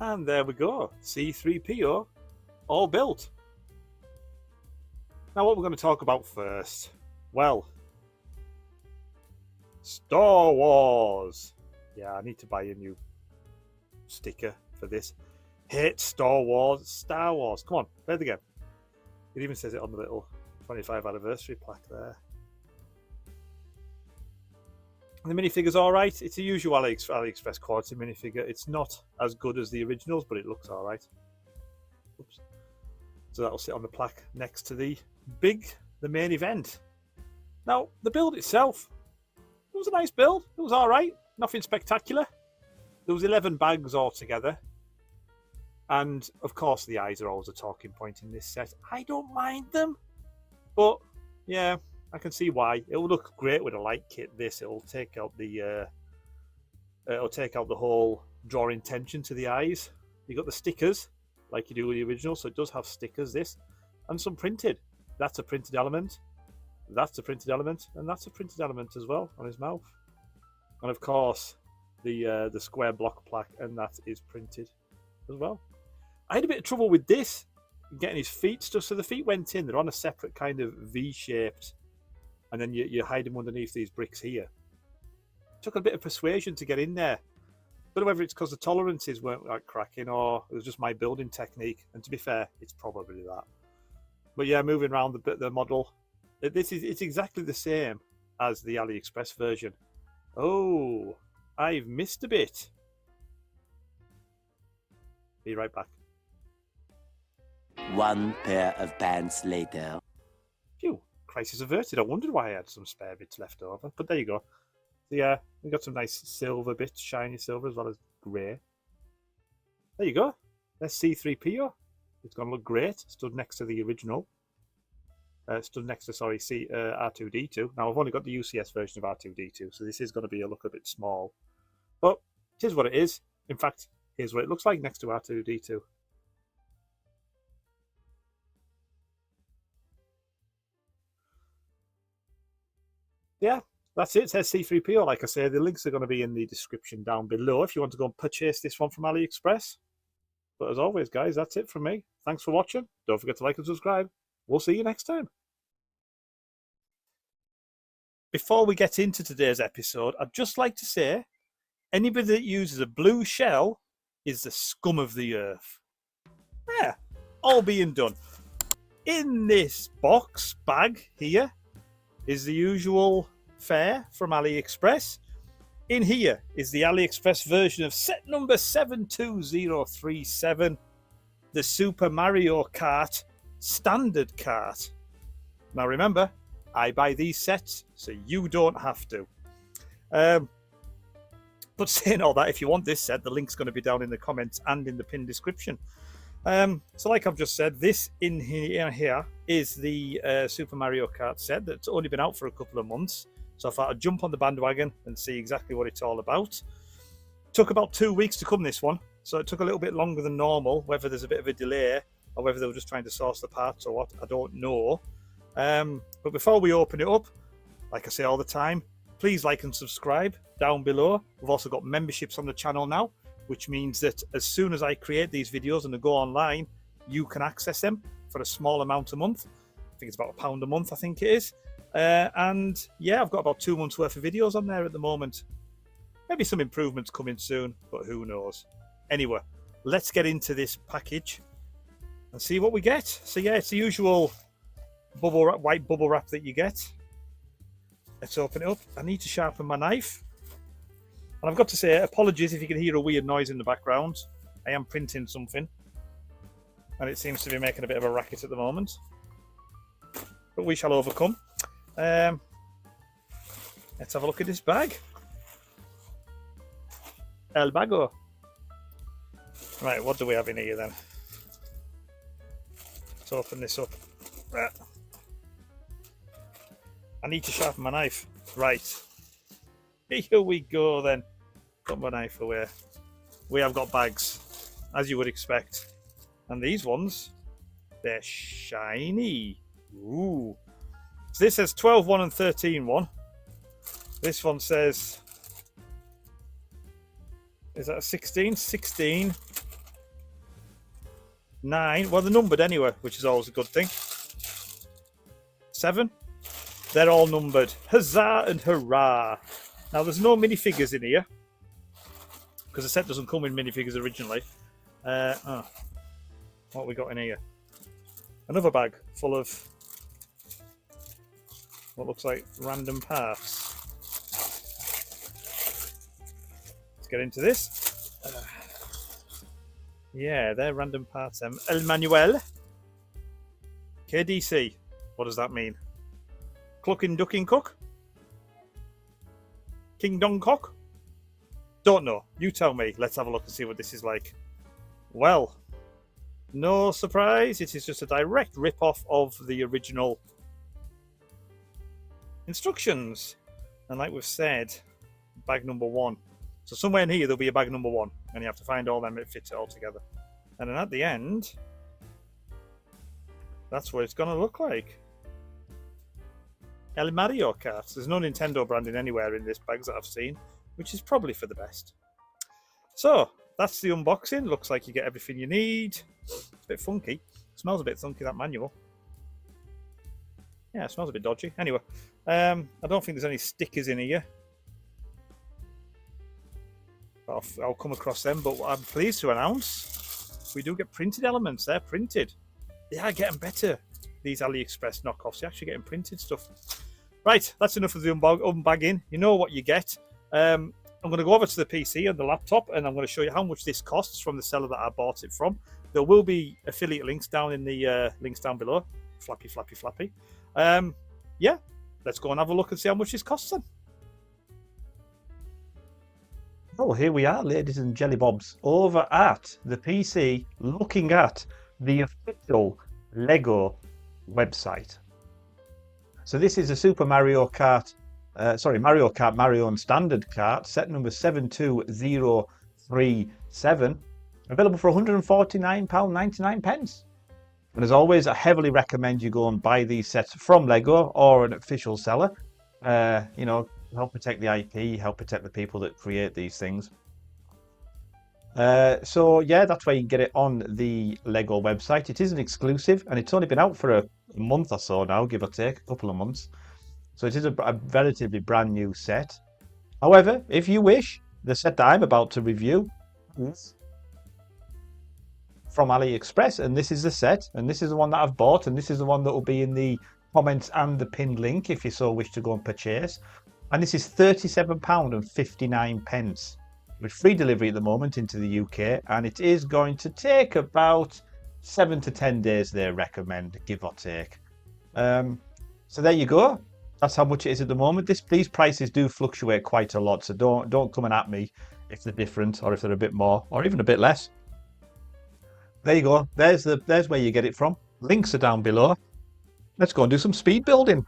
S1: And there we go. C3PO all built. Now what we're going to talk about first. Well, Star Wars. Yeah, I need to buy a new sticker for this. Hate Star Wars. Star Wars. Come on, play the game. It even says it on the little 25th anniversary plaque there. The minifigure's alright. It's a usual AliExpress quality minifigure. It's not as good as the originals, but it looks alright. Oops. So that'll sit on the plaque next to the main event. Now, the build itself, it was a nice build. It was alright. Nothing spectacular. There was 11 bags altogether. And, of course, the eyes are always a talking point in this set. I don't mind them. But, yeah, I can see why. It will look great with a light kit. It'll take out the whole drawing attention to the eyes. You got the stickers, like you do with the original, so it does have stickers, this, and some printed. That's a printed element. That's a printed element, and that's a printed element as well on his mouth. And of course, the square block plaque, and that is printed as well. I had a bit of trouble with this, getting his feet stuff. So the feet went in. They're on a separate kind of V-shaped, and then you hide them underneath these bricks here. Took a bit of persuasion to get in there. Don't know whether it's because the tolerances weren't like cracking, or it was just my building technique. And to be fair, it's probably that. But yeah, moving around the model, it's exactly the same as the AliExpress version. Oh, I've missed a bit. Be right back.
S5: One pair of pants later.
S1: Phew, crisis averted. I wondered why I had some spare bits left over. But there you go. So yeah, we got some nice silver bits, shiny silver as well as grey. There you go. There's C3PO. It's going to look great. Stood next to the original. R2D2. Now I've only got the UCS version of R2D2, so this is going to look a bit small. But it is what it is. In fact, here's what it looks like next to R2D2. Yeah, that's it. It says C3PO. Like I say, the links are going to be in the description down below if you want to go and purchase this one from AliExpress. But as always, guys, that's it from me. Thanks for watching. Don't forget to like and subscribe. We'll see you next time. Before we get into today's episode, I'd just like to say, anybody that uses a blue shell is the scum of the earth. Yeah, all being done. In this bag here is the usual fare from AliExpress. In here is the AliExpress version of set number 72037, the Super Mario Kart standard cart. Now remember, I buy these sets, so you don't have to. But saying all that, if you want this set, the link's going to be down in the comments and in the pinned description. So like I've just said, this in here is the Super Mario Kart set that's only been out for a couple of months. So I thought I'd jump on the bandwagon and see exactly what it's all about. Took about 2 weeks to come, this one. So it took a little bit longer than normal. Whether there's a bit of a delay or whether they were just trying to source the parts or what, I don't know. But before we open it up, like I say all the time, please like and subscribe down below. We've also got memberships on the channel now, which means that as soon as I create these videos and they go online, you can access them for a small amount a month. I think it's about £1 a month, I think it is. And yeah, I've got about 2 months worth of videos on there at the moment. Maybe some improvements coming soon, but who knows. Anyway, let's get into this package and see what we get. So yeah, it's the usual white bubble wrap that you get. Let's open it up. I need to sharpen my knife. And I've got to say, apologies if you can hear a weird noise in the background. I am printing something, and it seems to be making a bit of a racket at the moment. But we shall overcome. Let's have a look at this bag. El Bago. Right, what do we have in here then? Let's open this up. I need to sharpen my knife. Right. Here we go then. Put my knife away. We have got bags, as you would expect. And these ones, they're shiny. Ooh. So this says 12-1 and 13-1. This one says, is that a 16? 16. 9. Well, they're numbered anyway, which is always a good thing. 7. They're all numbered. Huzzah and hurrah! Now, there's no minifigures in here because the set doesn't come with minifigures originally. What we got in here? Another bag full of what looks like random parts. Let's get into this. Yeah, they're random parts. El Manuel. KDC. What does that mean? Clucking Ducking Cook? King Dong Cock? Don't know. You tell me. Let's have a look and see what this is like. Well, no surprise. It is just a direct rip-off of the original instructions. And like we've said, bag number 1. So somewhere in here there'll be a bag number 1. And you have to find all them that fit it all together. And then at the end, that's what it's going to look like. El Mario Kart. There's no Nintendo branding anywhere in this bags that I've seen, which is probably for the best. So, that's the unboxing. Looks like you get everything you need. It's a bit funky. Smells a bit funky, that manual. Yeah, it smells a bit dodgy. Anyway, I don't think there's any stickers in here. I'll come across them, but I'm pleased to announce we do get printed elements. They're printed. They are getting better, these AliExpress knockoffs. You're actually getting printed stuff. Right, that's enough of the unbagging. You know what you get. I'm going to go over to the PC and the laptop, and I'm going to show you how much this costs from the seller that I bought it from. There will be affiliate links down in the links down below. Flappy, flappy, flappy. Yeah, let's go and have a look and see how much this costs then.
S4: Oh, here we are, ladies and jellybobs, over at the PC, looking at the official Lego website. So this is a Super Mario Kart, Mario Kart Mario and Standard Kart, set number 72037, available for £149.99. And as always, I heavily recommend you go and buy these sets from Lego or an official seller. Help protect the IP, help protect the people that create these things. So yeah, that's where you can get it on the Lego website. It is an exclusive, and it's only been out for a month or so now, give or take, a couple of months. So it is a relatively brand new set. However, if you wish, the set that I'm about to review is from AliExpress, and this is the set, and this is the one that I've bought, and this is the one that will be in the comments and the pinned link if you so wish to go and purchase. And this is £37.59 with free delivery at the moment into the UK, and it is going to take about 7 to 10 days, they recommend, give or take. So there you go. That's how much it is at the moment. These prices do fluctuate quite a lot, so don't come and at me if they're different or if they're a bit more or even a bit less. There you go. There's where you get it from. Links are down below. Let's go and do some speed building.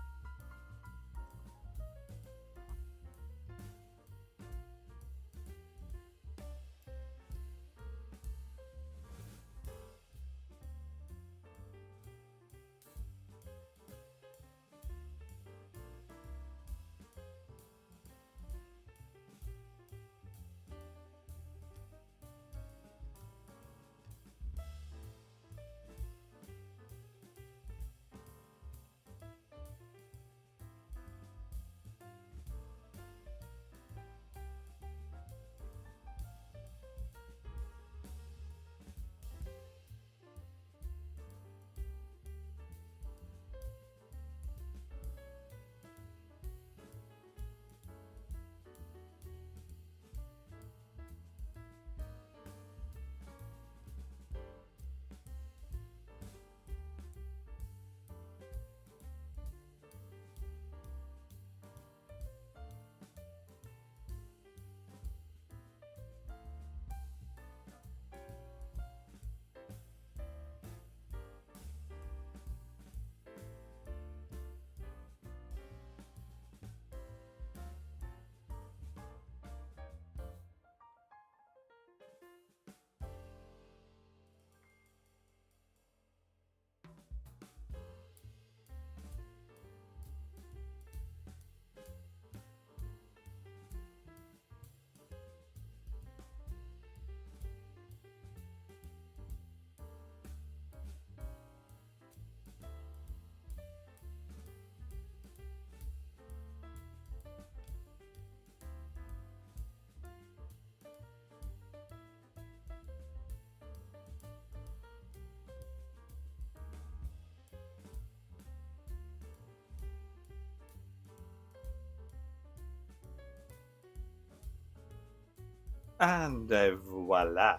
S1: And voila!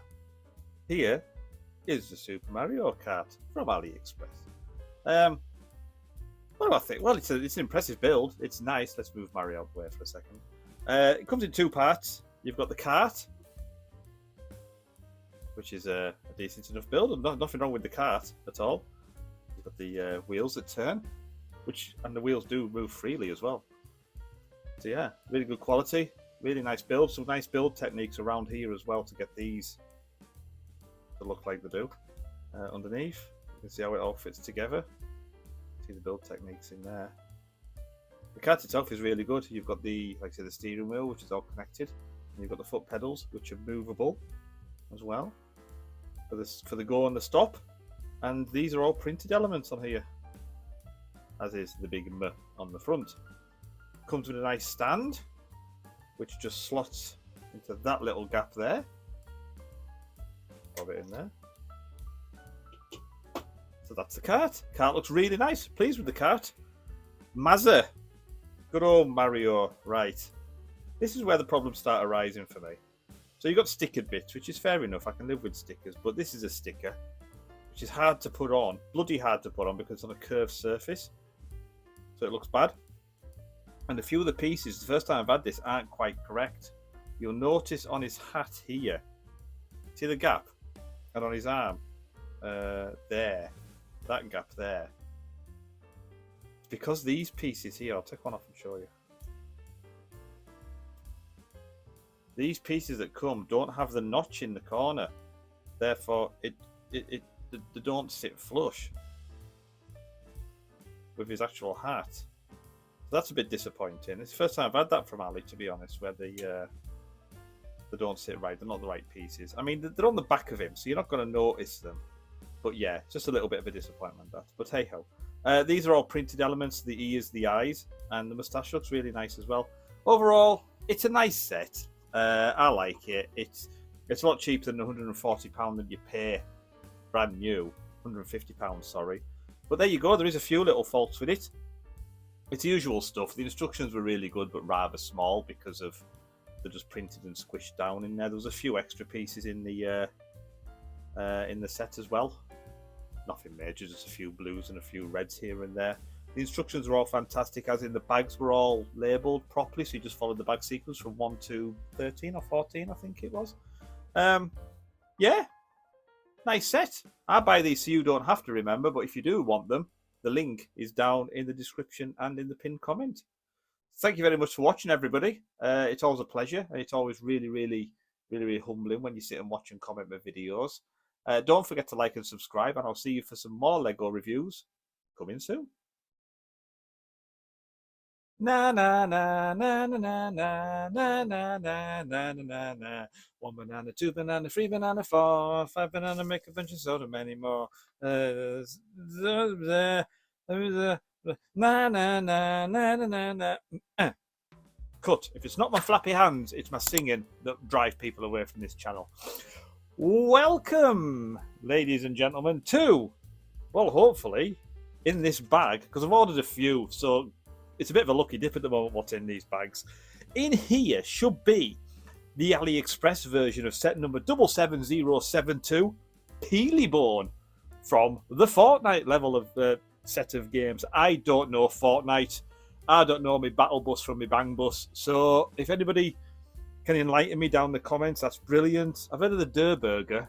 S1: Here is the Super Mario Kart from AliExpress. What do I think? Well, it's an impressive build. It's nice. Let's move Mario out of the way for a second. It comes in two parts. You've got the cart, which is a decent enough build. Nothing wrong with the cart at all. You've got the wheels that turn, and the wheels do move freely as well. So yeah, really good quality. Really nice build. Some nice build techniques around here as well to get these to look like they do. Underneath, you can see how it all fits together. See the build techniques in there. The kart itself is really good. You've got the, like I said, the steering wheel, which is all connected, and you've got the foot pedals, which are movable as well for the go and the stop. And these are all printed elements on here, as is the big M on the front. Comes with a nice stand, which just slots into that little gap there. Pop it in there. So that's the cart. Cart looks really nice. Pleased with the cart. Mazza. Good old Mario. Right. This is where the problems start arising for me. So you've got stickered bits, which is fair enough. I can live with stickers. But this is a sticker, which is hard to put on. Bloody hard to put on because it's on a curved surface. So it looks bad. And a few of the pieces, the first time I've had this, aren't quite correct. You'll notice on his hat here. See the gap? And on his arm. There. That gap there. It's because these pieces here, I'll take one off and show you. These pieces that come don't have the notch in the corner. Therefore, they don't sit flush with his actual hat. So that's a bit disappointing. It's the first time I've had that from Ali, to be honest, where they don't sit right. They're not the right pieces. I mean, they're on the back of him, so you're not going to notice them. But yeah, just a little bit of a disappointment, that. But hey ho. These are all printed elements, the ears, the eyes, and the moustache looks really nice as well. Overall, it's a nice set. I like it. It's a lot cheaper than £140 that you pay brand new. £150, sorry. But there you go. There is a few little faults with it. It's the usual stuff. The instructions were really good, but rather small because of they're just printed and squished down in there. There was a few extra pieces in the set as well. Nothing major, just a few blues and a few reds here and there. The instructions were all fantastic, as in the bags were all labelled properly, so you just followed the bag sequence from 1 to 13 or 14, I think it was. Yeah, nice set. I buy these so you don't have to remember, but if you do want them, the link is down in the description and in the pinned comment. Thank you very much for watching, everybody. It's always a pleasure, and it's always really humbling when you sit and watch and comment my videos. Don't forget to like and subscribe, and I'll see you for some more Lego reviews coming soon. Na na na na na na na na na na na na na. 1 banana, 2 banana, 3 banana, 4, 5 banana, make a bunch of soda, many more. Na na na na na na. Cut. If it's not my flappy hands, it's my singing that drive people away from this channel. Welcome, ladies and gentlemen, to, well, hopefully, in this bag, because I've ordered a few, so it's a bit of a lucky dip at the moment what's in these bags. In here should be the AliExpress version of set number 77072, Peely Bone, from the Fortnite level of set of games. I don't know Fortnite. I don't know my battle bus from my bang bus. So if anybody can enlighten me down in the comments, that's brilliant. I've heard of the Durr Burger.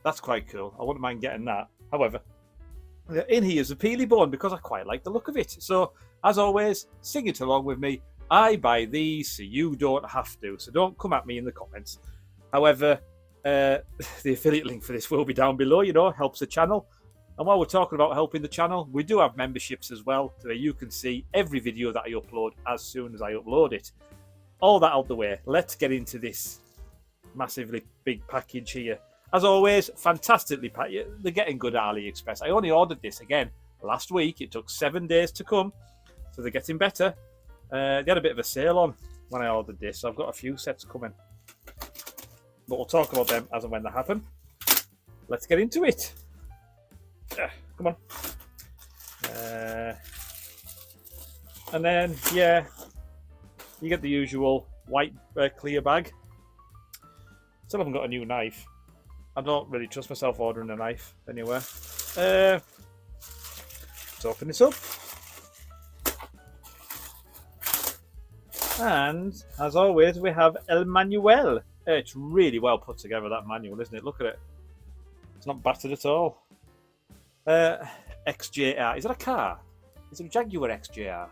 S1: That's quite cool. I wouldn't mind getting that. However, in here is a Peely Bone because I quite like the look of it. So, as always, sing it along with me. I buy these so you don't have to. So don't come at me in the comments. However, the affiliate link for this will be down below. You know, helps the channel. And while we're talking about helping the channel, we do have memberships as well, so you can see every video that I upload as soon as I upload it. All that out the way, let's get into this massively big package here. As always, fantastically packed. They're getting good at AliExpress. I only ordered this again last week. It took 7 days to come, so they're getting better. They had a bit of a sale on when I ordered this, so I've got a few sets coming. But we'll talk about them as and when they happen. Let's get into it. Come on. And then, yeah, you get the usual white clear bag. Still haven't got a new knife. I don't really trust myself ordering a knife anywhere. Let's open this up. And, as always, we have El Manuel. It's really well put together, that manual, isn't it? Look at it. It's not battered at all. XJR. Is that a car? Is it a Jaguar XJR?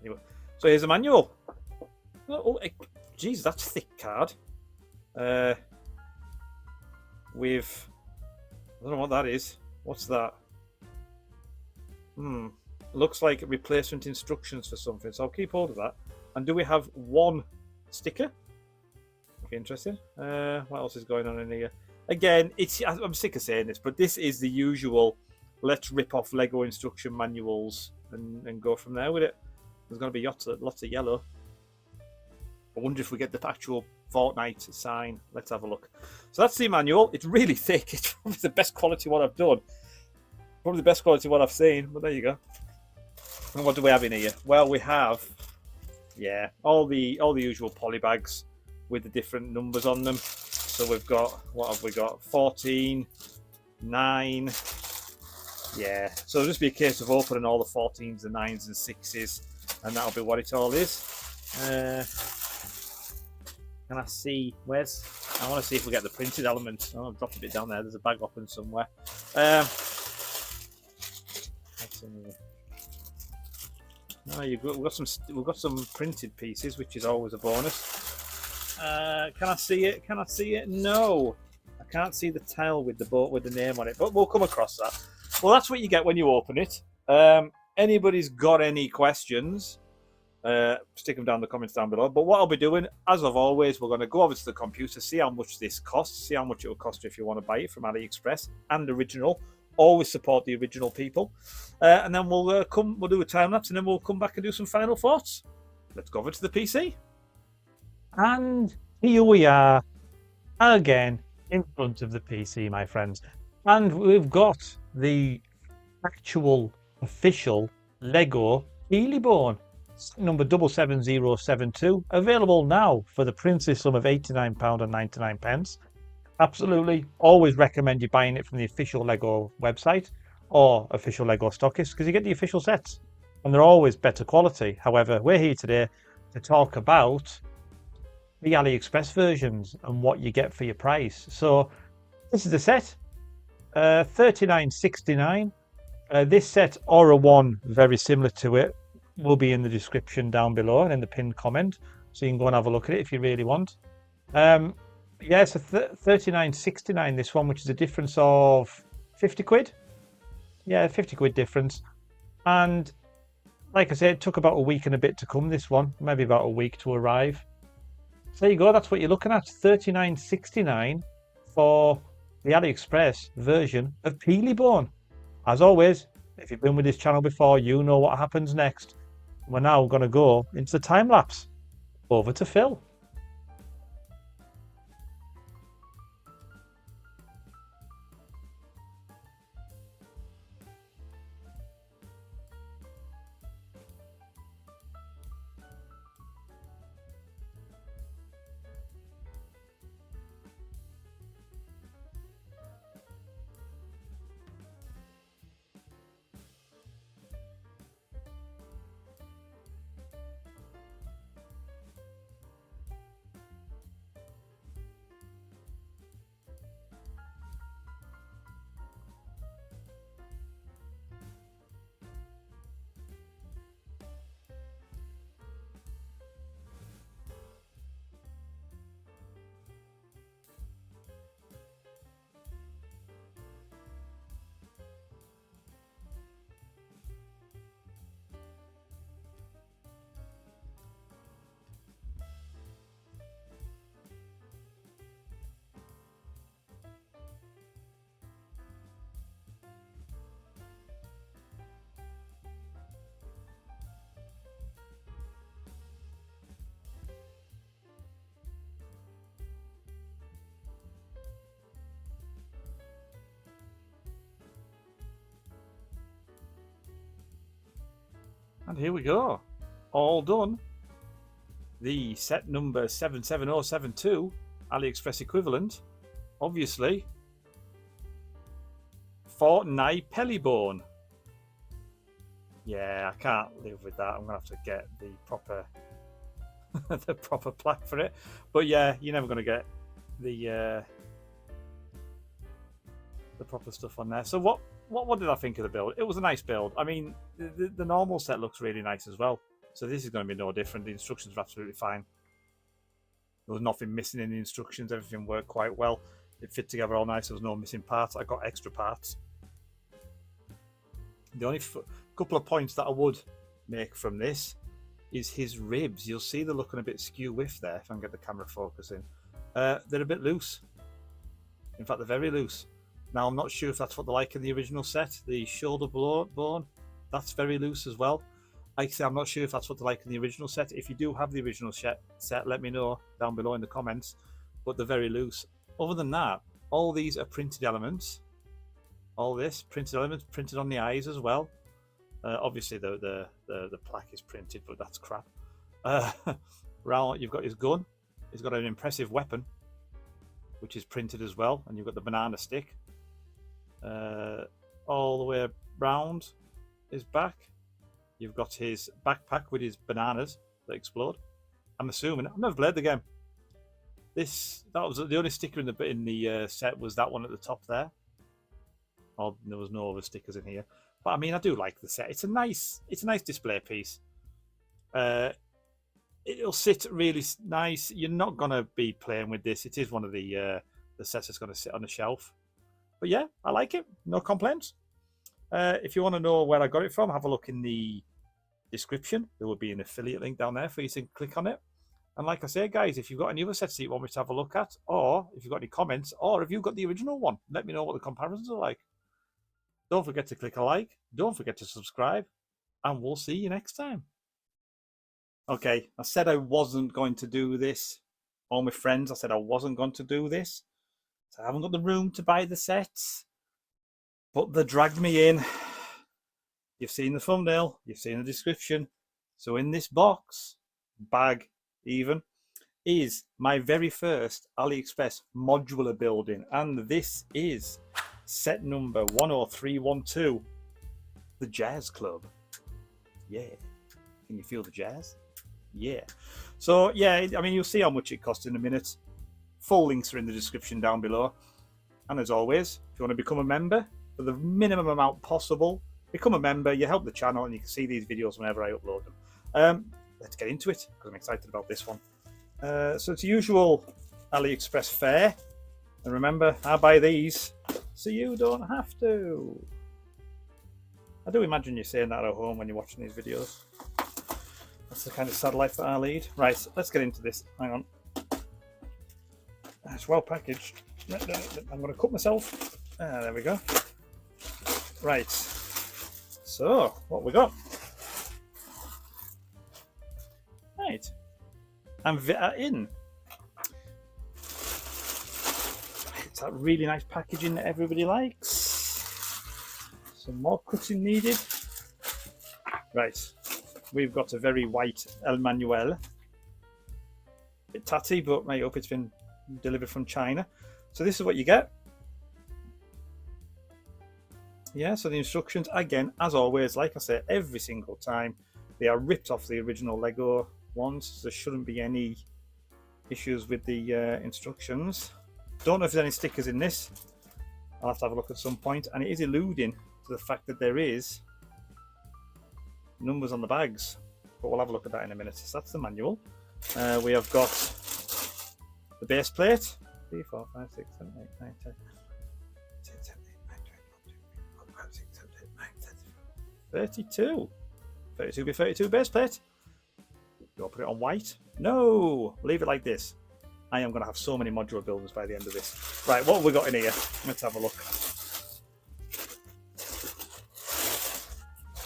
S1: Anyway, so here's a manual. Geez, that's a thick card. With... I don't know what that is. What's that? Looks like replacement instructions for something, so I'll keep hold of that. And do we have one sticker? Okay, interesting. What else is going on in here? Again, I'm sick of saying this, but this is the usual let's rip off Lego instruction manuals and go from there with it. There's going to be lots of yellow. I wonder if we get the actual Fortnite sign. Let's have a look. So that's the manual. It's really thick. It's probably the best quality one I've done. Probably the best quality one I've seen, but there you go. And what do we have in here? Well, we have, yeah, all the usual poly bags with the different numbers on them. So we've got, what have we got? 14, 9. Yeah, so it'll just be a case of opening all the 14s, the 9s and 6s, and that'll be what it all is. Can I see, I want to see if we get the printed element. Oh, I've dropped a bit down there. There's a bag open somewhere. Let's see. Oh, we've got some printed pieces, which is always a bonus. Can I see it? Can I see it? No, I can't see the tile with the boat with the name on it, but we'll come across that. Well, that's what you get when you open it. Anybody's got any questions, stick them down in the comments down below. But what I'll be doing, as of always, we're going to go over to the computer, see how much this costs, see how much it will cost you if you want to buy it from AliExpress and original. Always support the original people. And then we'll do a time lapse, and then we'll come back and do some final thoughts. Let's go over to the PC.
S4: And here we are again in front of the PC, my friends. And we've got the actual official Lego Peely Bone, number 77072, available now for the princely sum of £89.99. Absolutely, always recommend you buying it from the official Lego website or official Lego stockist, because you get the official sets and they're always better quality. However, we're here today to talk about the AliExpress versions and what you get for your price. So this is the set, $39.69. This set or a one very similar to it will be in the description down below and in the pinned comment, so you can go and have a look at it if you really want. Yeah, so $39.69 this one, which is a difference of 50 quid. Yeah, 50 quid difference. And like I said, it took about a week and a bit to come, this one, maybe about a week to arrive. So there you go, that's what you're looking at, $39.69 for the AliExpress version of Peely Bone. As always, if you've been with this channel before, you know what happens next. We're now going to go into the time lapse. Over to Phil.
S1: And here we go. All done. The set number 77072 AliExpress equivalent, obviously, Fortnite Peely Bone. Yeah, I can't live with that. I'm gonna have to get the proper the proper plaque for it. But yeah, you're never gonna get the proper stuff on there. So what did I think of the build? It was a nice build. I mean, the normal set looks really nice as well. So this is going to be no different. The instructions are absolutely fine. There was nothing missing in the instructions. Everything worked quite well. It fit together all nice. There was no missing parts. I got extra parts. The only couple of points that I would make from this is his ribs. You'll see they're looking a bit skew with there, if I can get the camera focusing. They're a bit loose. In fact, they're very loose. Now, I'm not sure if that's what they're like in the original set. The shoulder bone, that's very loose as well. Like I say, I'm not sure if that's what they're like in the original set. If you do have the original set, let me know down below in the comments. But they're very loose. Other than that, all these are printed elements. All this printed elements, printed on the eyes as well. Obviously, the plaque is printed, but that's crap. Round, you've got his gun. He's got an impressive weapon, which is printed as well, and you've got the banana stick. All the way round his back, you've got his backpack with his bananas that explode. I'm assuming. I've never played the game. That was the only sticker in the set was that one at the top there. Oh, there was no other stickers in here. But I mean, I do like the set. It's a nice display piece. It'll sit really nice. You're not gonna be playing with this. It is one of the sets that's gonna sit on the shelf. But yeah, I like it. No complaints. If you want to know where I got it from, have a look in the description. There will be an affiliate link down there for you to click on it. And like I say, guys, if you've got any other sets that you want me to have a look at, or if you've got any comments, or if you've got the original one, let me know what the comparisons are like. Don't forget to click a like. Don't forget to subscribe. And we'll see you next time. Okay, I said I wasn't going to do this. All my friends, I said I wasn't going to do this. So I haven't got the room to buy the sets. But they dragged me in. You've seen the thumbnail. You've seen the description. So in this box, bag even, is my very first AliExpress modular building. And this is set number 10312. The Jazz Club. Yeah. Can you feel the jazz? Yeah. So, yeah, I mean, you'll see how much it cost in a minute. Full links are in the description down below. And as always, if you want to become a member for the minimum amount possible, become a member, you help the channel, and you can see these videos whenever I upload them. Let's get into it, because I'm excited about this one. So it's usual AliExpress fare. And remember, I buy these, so you don't have to. I do imagine you're saying that at home when you're watching these videos. That's the kind of sad life that I lead. Right, let's get into this. Hang on. It's well packaged. I'm going to cut myself. There we go. Right. So, what we got? Right. And in. It's that really nice packaging that everybody likes. Some more cutting needed. Right. We've got a very white El Manuel. Bit tatty, but I hope it's been delivered from China. So this is what you get. Yeah, so the instructions, again, as always, like I say, every single time, they are ripped off the original Lego ones. So there shouldn't be any issues with the instructions. Don't know if there's any stickers in this. I'll have to have a look at some point. And it is alluding to the fact that there is numbers on the bags. But we'll have a look at that in a minute. So that's the manual. We have got the base plate. 3, 4, 5, 6, 7, 8, 9, 10. 32. 32 by 32 base plate. You want to put it on white? No! Leave it like this. I am going to have so many modular buildings by the end of this. Right, what have we got in here? Let's have a look.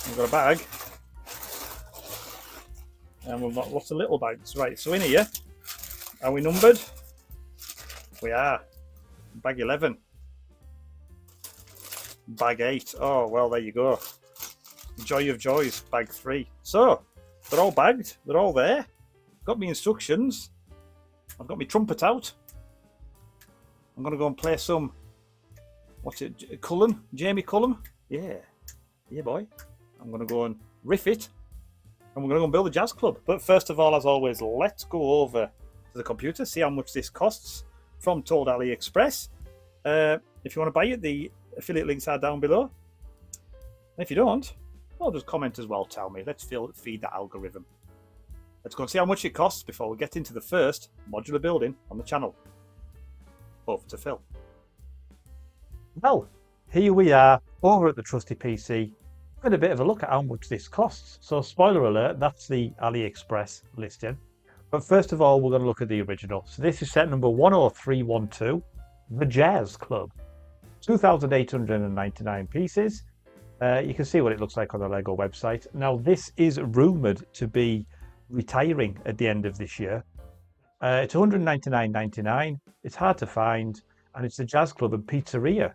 S1: We've got a bag. And we've got lots of little bags. Right, so in here, are we numbered? We are. Bag 11. Bag 8. Oh, well, there you go. Joy of joys, bag 3. So, they're all bagged. They're all there. Got me instructions. I've got my trumpet out. I'm going to go and play some, what's it, Cullen? Jamie Cullum? Yeah. Yeah, boy. I'm going to go and riff it. And we're going to go and build a jazz club. But first of all, as always, let's go over to the computer, see how much this costs from Told AliExpress. If you want to buy it, the affiliate links are down below. And if you don't, well, just comment as well, tell me. Let's feed that algorithm. Let's go and see how much it costs before we get into the first modular building on the channel. Over to Phil.
S4: Well, here we are over at the Trusty PC. Had a bit of a look at how much this costs. So spoiler alert, that's the AliExpress listing. But first of all, we're going to look at the original. So this is set number 10312, the Jazz Club. 2,899 pieces. You can see what it looks like on the Lego website. Now, this is rumoured to be retiring at the end of this year. It's $199.99. It's hard to find, and it's the Jazz Club and Pizzeria.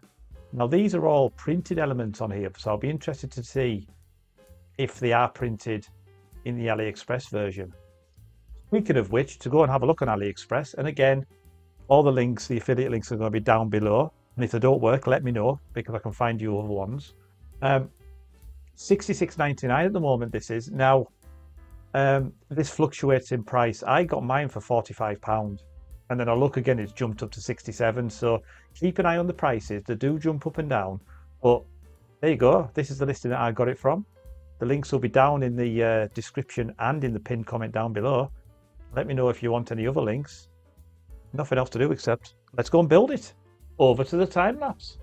S4: Now, these are all printed elements on here, so I'll be interested to see if they are printed in the AliExpress version. Speaking of which, to go and have a look on AliExpress, and again, all the links, the affiliate links are going to be down below. And if they don't work, let me know, because I can find you other ones. $66.99 at the moment, this is. Now, this fluctuates in price. I got mine for £45. And then I look again, it's jumped up to 67. So keep an eye on the prices. They do jump up and down. But there you go. This is the listing that I got it from. The links will be down in the description and in the pinned comment down below. Let me know if you want any other links. Nothing else to do except let's go and build it. Over to the time lapse.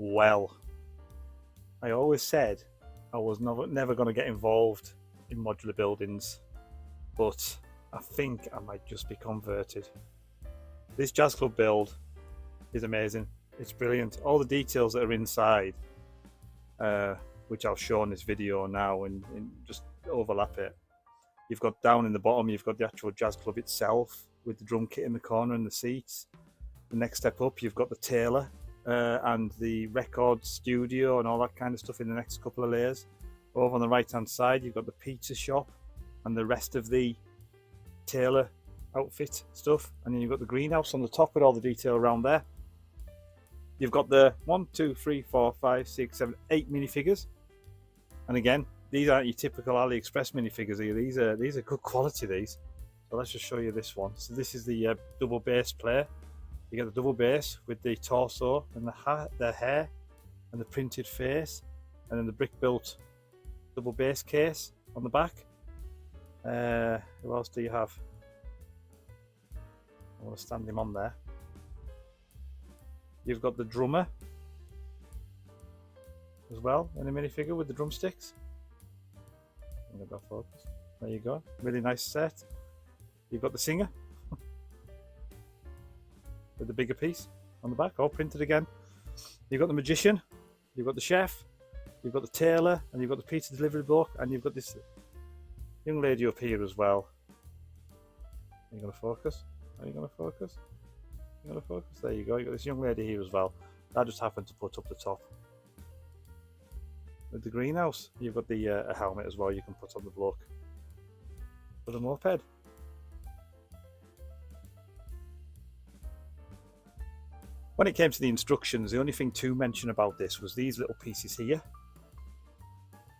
S1: Well, I always said I was never going to get involved in modular buildings, but I think I might just be converted. This Jazz Club build is amazing. It's brilliant. All the details that are inside, which I'll show in this video now and just overlap it. You've got down in the bottom, you've got the actual Jazz Club itself with the drum kit in the corner and the seats. The next step up, you've got the tailor and the record studio and all that kind of stuff in the next couple of layers. Over on the right hand side, you've got the pizza shop and the rest of the tailor outfit stuff, and then you've got the greenhouse on the top with all the detail around there. You've got the 1, 2, 3, 4, 5, 6, 7, 8 minifigures, and again, these aren't your typical AliExpress minifigures here. These are good quality. These, So let's just show you this one. So this is the double base player. You get the double base with the torso and the hair and the printed face, and then the brick built double base case on the back. Who else do you have? I want to stand him on there. You've got the drummer as well in a minifigure with the drumsticks. I'm going to go focus. There you go. Really nice set. You've got the singer with the bigger piece on the back, all printed again. You've got the magician, you've got the chef, you've got the tailor, and you've got the pizza delivery bloke, and you've got this young lady up here as well. Are you going to focus? Are you going to focus? Are you going to focus? There you go. You've got this young lady here as well. I just happened to put up the top. With the greenhouse, you've got the a helmet as well you can put on the bloke for the moped. When it came to the instructions, the only thing to mention about this was these little pieces here.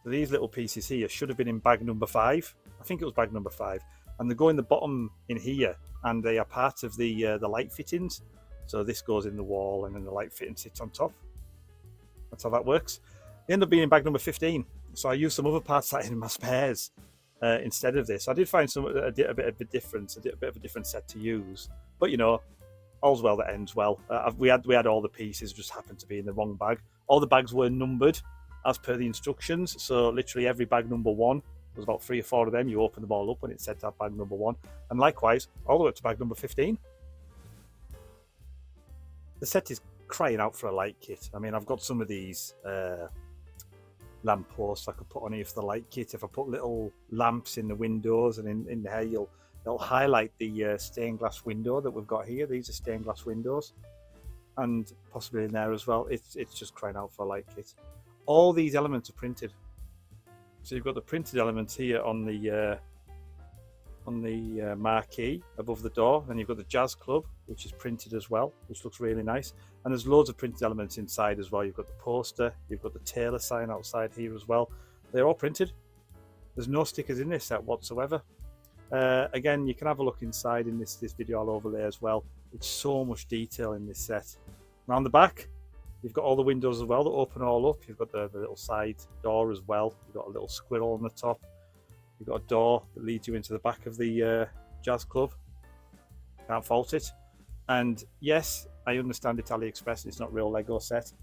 S1: So these little pieces here should have been in bag number 5. I think it was bag number 5. And they go in the bottom in here, and they are part of the light fittings. So this goes in the wall, and then the light fitting sits on top. That's how that works. They end up being in bag number 15. So I used some other parts that in my spares instead of this. I did find a bit of a difference, a bit of a different set to use. But you know, all's well that ends well. We had all the pieces, just happened to be in the wrong bag. All the bags were numbered as per the instructions. So literally every bag number 1, there's about 3 or 4 of them. You open them all up and it said that bag number 1. And likewise, all the way up to bag number 15. The set is crying out for a light kit. I mean, I've got some of these lampposts I could put on here for the light kit. If I put little lamps in the windows and in there, it'll highlight the stained glass window that we've got here. These are stained glass windows, and possibly in there as well. It's just crying out for a light kit. All these elements are printed. So you've got the printed elements here on the marquee above the door. Then you've got the Jazz Club, which is printed as well, which looks really nice. And there's loads of printed elements inside as well. You've got the poster, you've got the Taylor sign outside here as well. They're all printed. There's no stickers in this set whatsoever. Again, you can have a look inside in this video I'll overlay as well. It's so much detail in this set. Around the back, you've got all the windows as well that open all up. You've got the little side door as well. You've got a little squirrel on the top. You've got a door that leads you into the back of the Jazz Club. Can't fault it. And yes, I understand it's AliExpress, it's not real Lego set,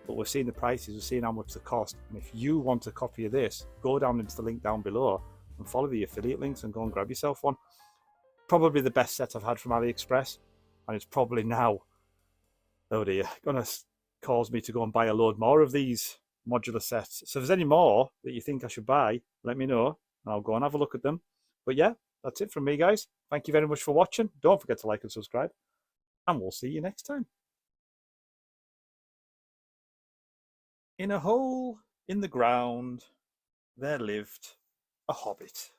S1: but we've seen the prices, we've seen how much they cost. And if you want a copy of this, go down into the link down below and follow the affiliate links and go and grab yourself one. Probably the best set I've had from AliExpress, and it's probably now, oh dear, gonna cause me to go and buy a load more of these modular sets. So if there's any more that you think I should buy, let me know and I'll go and have a look at them. But yeah, that's it from me, guys. Thank you very much for watching. Don't forget to like and subscribe, and we'll see you next time. In a hole in the ground, there lived a hobbit.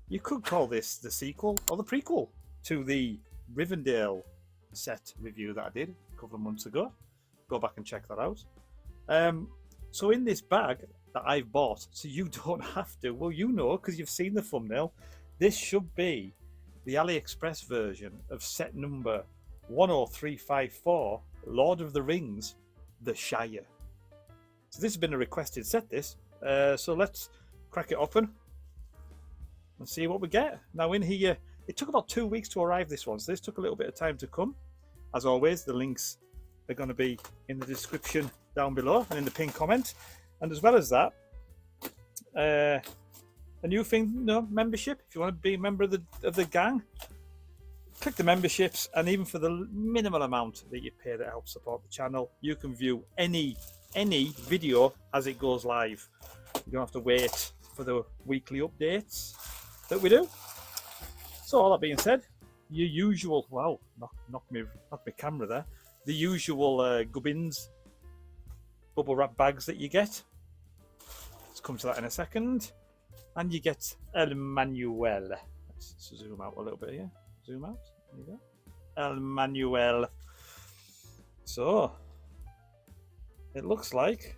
S1: You could call this the sequel or the prequel to the Rivendell set review that I did a couple of months ago. Go back and check that out. So in this bag that I've bought, so you don't have to, well, you know, because you've seen the thumbnail, this should be the AliExpress version of set number 10354, Lord of the Rings, the Shire. So this has been a requested set, this. So let's crack it open and see what we get. Now in here, it took about 2 weeks to arrive, this one, so this took a little bit of time to come. As always, the links are going to be in the description down below and in the pinned comment. And as well as that, a new thing, membership. If you want to be a member of the gang, click the memberships, and even for the minimal amount that you pay that helps support the channel, you can view any video as it goes live. You don't have to wait for the weekly updates that we do. So all that being said, your usual, wow, knock my camera there. The usual Gubbins bubble wrap bags that you get. Let's come to that in a second. And you get El Manuel. Let's zoom out a little bit here. Zoom out. There you go. El Manuel. So it looks like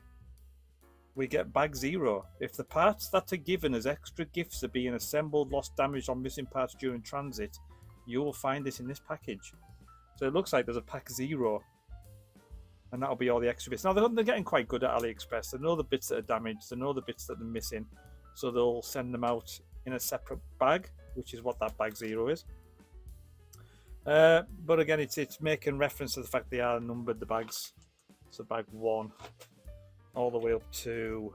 S1: we get bag 0. If the parts that are given as extra gifts are being assembled, lost, damaged, or missing parts during transit, you will find this in this package. So it looks like there's a pack 0, and that'll be all the extra bits. Now, they're getting quite good at AliExpress. They know the bits that are damaged, they know the bits that they're missing, so they'll send them out in a separate bag, which is what that bag 0 is. But again, it's making reference to the fact they are numbered, the bags. So bag 1 all the way up to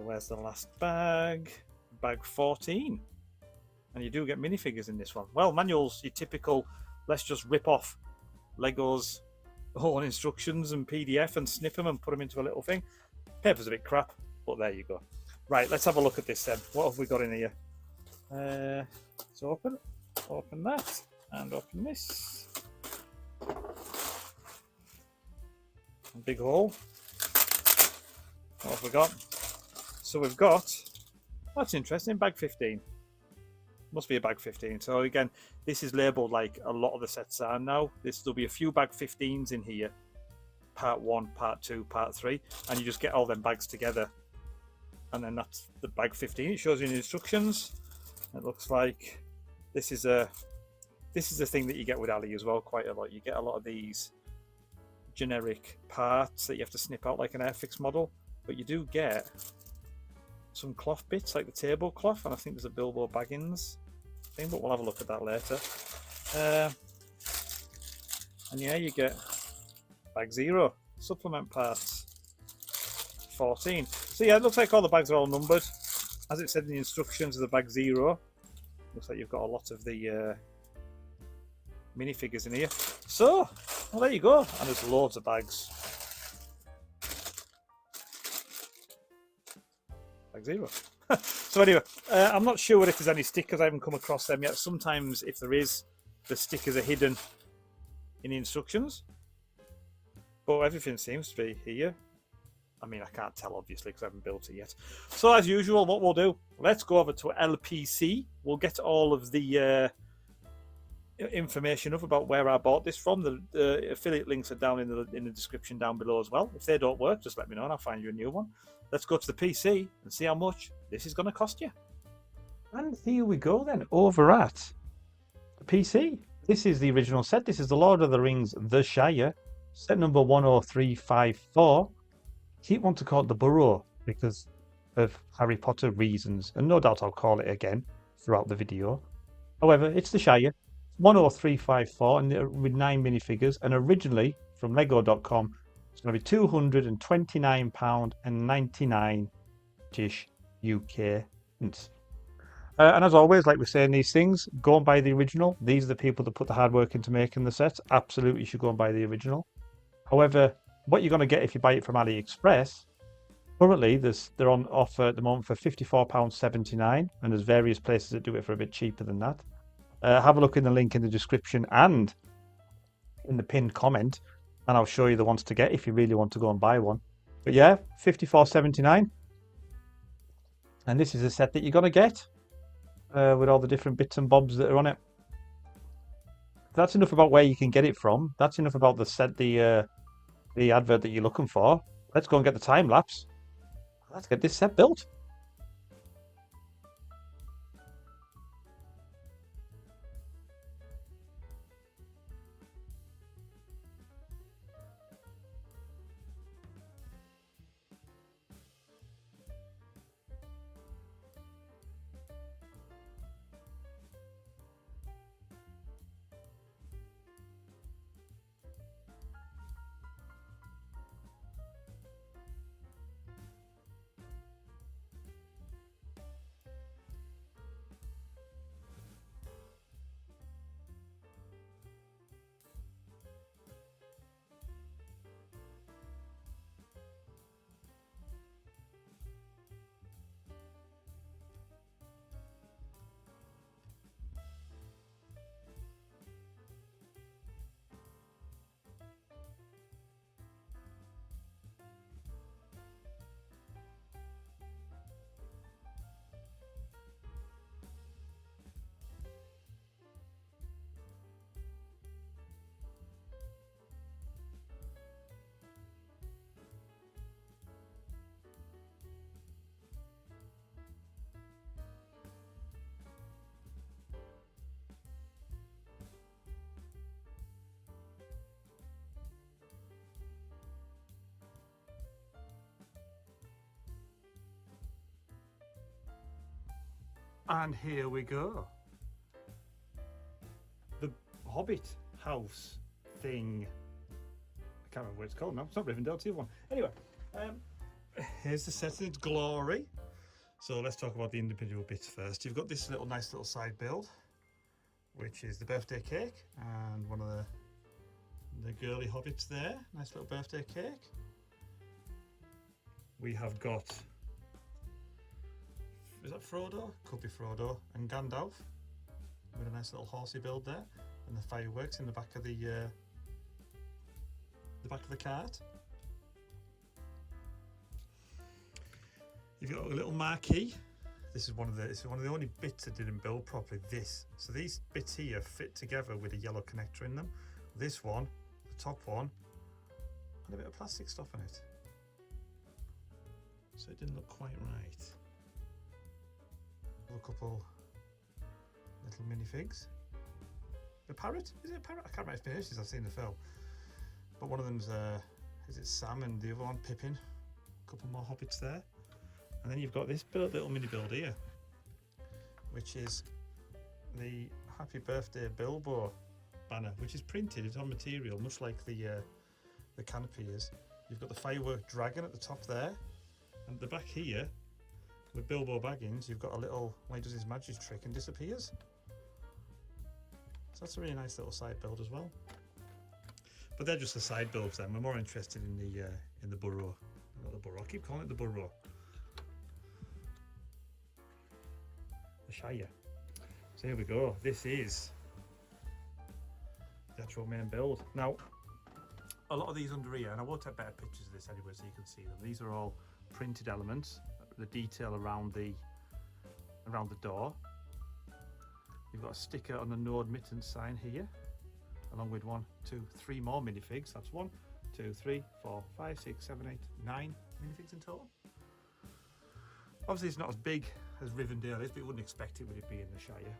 S1: where's the last bag? Bag 14. And you do get minifigures in this one. Well, manuals, your typical, let's just rip off Lego's own instructions and PDF and snip them and put them into a little thing. Paper's a bit crap, but there you go. Right, let's have a look at this then. What have we got in here? Let's open that, and open this. Big hole. What have we got? So we've got, that's interesting, bag 15. Must be a bag 15. So again, this is labelled like a lot of the sets are now. There'll be a few bag 15s in here. Part 1, Part 2, Part 3. And you just get all them bags together. And then that's the bag 15. It shows you the instructions. It looks like this is a thing that you get with Ali as well quite a lot. You get a lot of these generic parts that you have to snip out like an Airfix model, but you do get some cloth bits like the tablecloth, and I think there's a Bilbo Baggins thing, but we'll have a look at that later. And yeah, you get bag 0 supplement parts 14. So yeah, it looks like all the bags are all numbered as it said in the instructions of the bag 0. Looks like you've got a lot of the minifigures in here. So, well, there you go. And there's loads of bags. Bag 0. So anyway, I'm not sure if there's any stickers. I haven't come across them yet. Sometimes if there is, the stickers are hidden in the instructions. But everything seems to be here. I mean, I can't tell obviously because I haven't built it yet. So as usual, what we'll do, let's go over to LPC. We'll get all of the information up about where I bought this from. The affiliate links are down in the description down below as well. If they don't work, just let me know and I'll find you a new one. Let's go to the PC and see how much this is going to cost you.
S4: And here we go then, over at the PC. This is the original set. This is the Lord of the Rings, The Shire, set number 10354. Keep wanting to call it the Burrow because of Harry Potter reasons, and no doubt I'll call it again throughout the video. However, it's the Shire, 10354, and with 9 minifigures, and originally from Lego.com, it's going to be £229.99-ish UK. And as always, like we say in these things, go and buy the original. These are the people that put the hard work into making the set. Absolutely, you should go and buy the original. However, what you're going to get if you buy it from AliExpress, currently they're on offer at the moment for £54.79, and there's various places that do it for a bit cheaper than that. Have a look in the link in the description and in the pinned comment, and I'll show you the ones to get if you really want to go and buy one. But yeah, £54.79, and this is a set that you're going to get with all the different bits and bobs that are on it. That's enough about where you can get it from. That's enough about the set, the advert that you're looking for. Let's go and get the time lapse. Let's get this set built.
S1: And here we go. The Hobbit house thing. I can't remember what it's called now. It's not Rivendell, it's the other one. Anyway, here's the set in its glory. So let's talk about the individual bits first. You've got this nice little side build, which is the birthday cake and one of the girly hobbits there. Nice little birthday cake. We have got, is that Frodo? Could be Frodo and Gandalf with a nice little horsey build there, and the fireworks in the back of the cart. You've got a little marquee. This is one of the only bits that didn't build properly. So these bits here fit together with a yellow connector in them. This one, the top one, had a bit of plastic stuff in it, so it didn't look quite right. A couple little minifigs. The parrot? Is it a parrot? I can't remember if it's I've seen the film. But one of them's is it Sam, and the other one Pippin. A couple more hobbits there. And then you've got this little mini build here, which is the Happy Birthday Bilbo banner, which is printed. It's on material, much like the canopy is. You've got the firework dragon at the top there, and at the back here, with Bilbo Baggins, you've got a little, when he does his magic trick and disappears. So that's a really nice little side build as well. But they're just the side builds then. We're more interested in the burrow. Not the burrow. I keep calling it the burrow. The Shire. So here we go. This is the actual main build. Now, a lot of these under here, and I will take better pictures of this anyway so you can see them. These are all printed elements. The detail around the door. You've got a sticker on the no admittance sign here, along with 1, 2, 3 more minifigs. That's 1, 2, 3, 4, 5, 6, 7, 8, 9 minifigs in total. Obviously it's not as big as Rivendell is, but you wouldn't expect it with it being the Shire.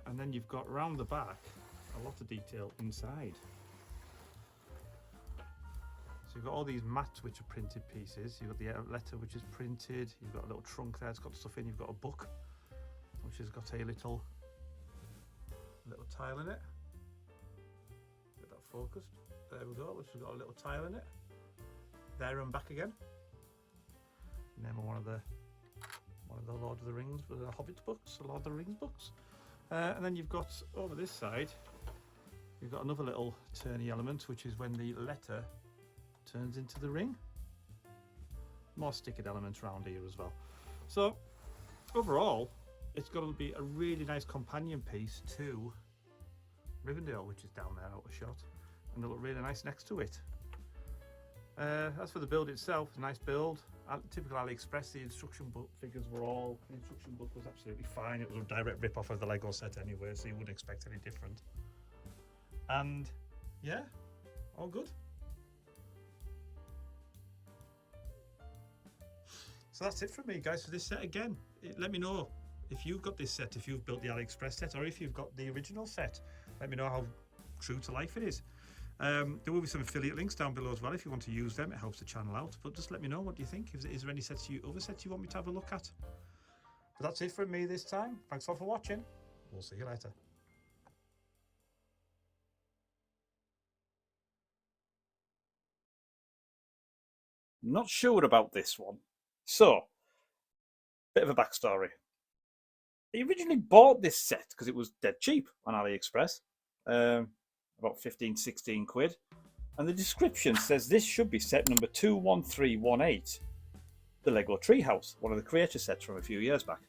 S1: And then you've got round the back a lot of detail inside. So you've got all these mats which are printed pieces. You've got the letter which is printed. You've got a little trunk there, it's got stuff in. You've got a book which has got a little tile in it. Get that focused. There we go, which has got a little tile in it. There and back again. Name of one of the Lord of the Rings, the Hobbit books, the Lord of the Rings books. And then you've got over this side, you've got another little turny element, which is when the letter turns into the ring. More stickered elements around here as well. So overall, it's going to be a really nice companion piece to Rivendell, which is down there out of shot, and they look really nice next to it. As for the build itself, nice build. Typical AliExpress. The instruction book figures were all. The instruction book was absolutely fine. It was a direct rip off of the Lego set anyway, so you wouldn't expect any different. And yeah, all good. So that's it from me, guys, for this set. Again, let me know if you've got this set, if you've built the AliExpress set, or if you've got the original set. Let me know how true to life it is. There will be some affiliate links down below as well if you want to use them. It helps the channel out. But just let me know, what do you think? Is there any other sets you want me to have a look at? But that's it from me this time. Thanks all for watching. We'll see you later. Not sure about this one. So, bit of a backstory. I originally bought this set because it was dead cheap on AliExpress. About 15, 16 quid. And the description says this should be set number 21318. The Lego Treehouse, one of the creator sets from a few years back.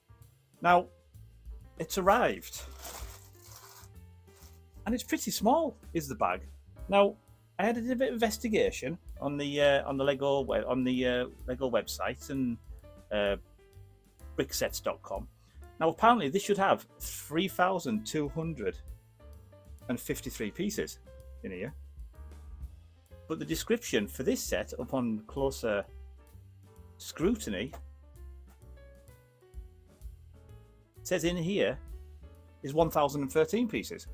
S1: Now, it's arrived. And it's pretty small, is the bag. Now, I had a bit of investigation on the Lego website and bricksets.com. Now, apparently this should have 3,253 pieces in here. But the description for this set, upon closer scrutiny, says in here is 1,013 pieces.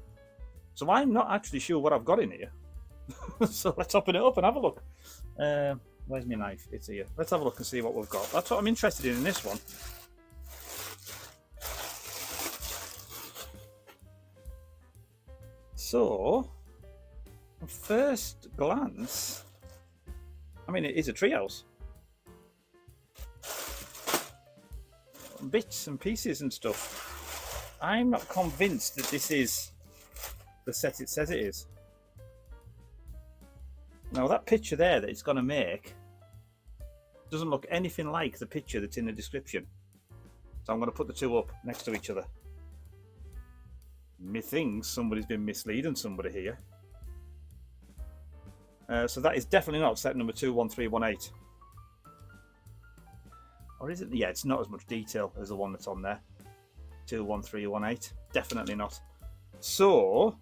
S1: So I'm not actually sure what I've got in here. So let's open it up and have a look. Where's my knife? It's here. Let's have a look and see what we've got. That's what I'm interested in this one. So, at first glance, I mean, it is a treehouse. Bits and pieces and stuff. I'm not convinced that this is the set it says it is. Now, that picture there that it's going to make doesn't look anything like the picture that's in the description. So I'm going to put the two up next to each other. Methinks somebody's been misleading somebody here. So that is definitely not set number 21318. Or is it? Yeah, it's not as much detail as the one that's on there. 21318. Definitely not. So,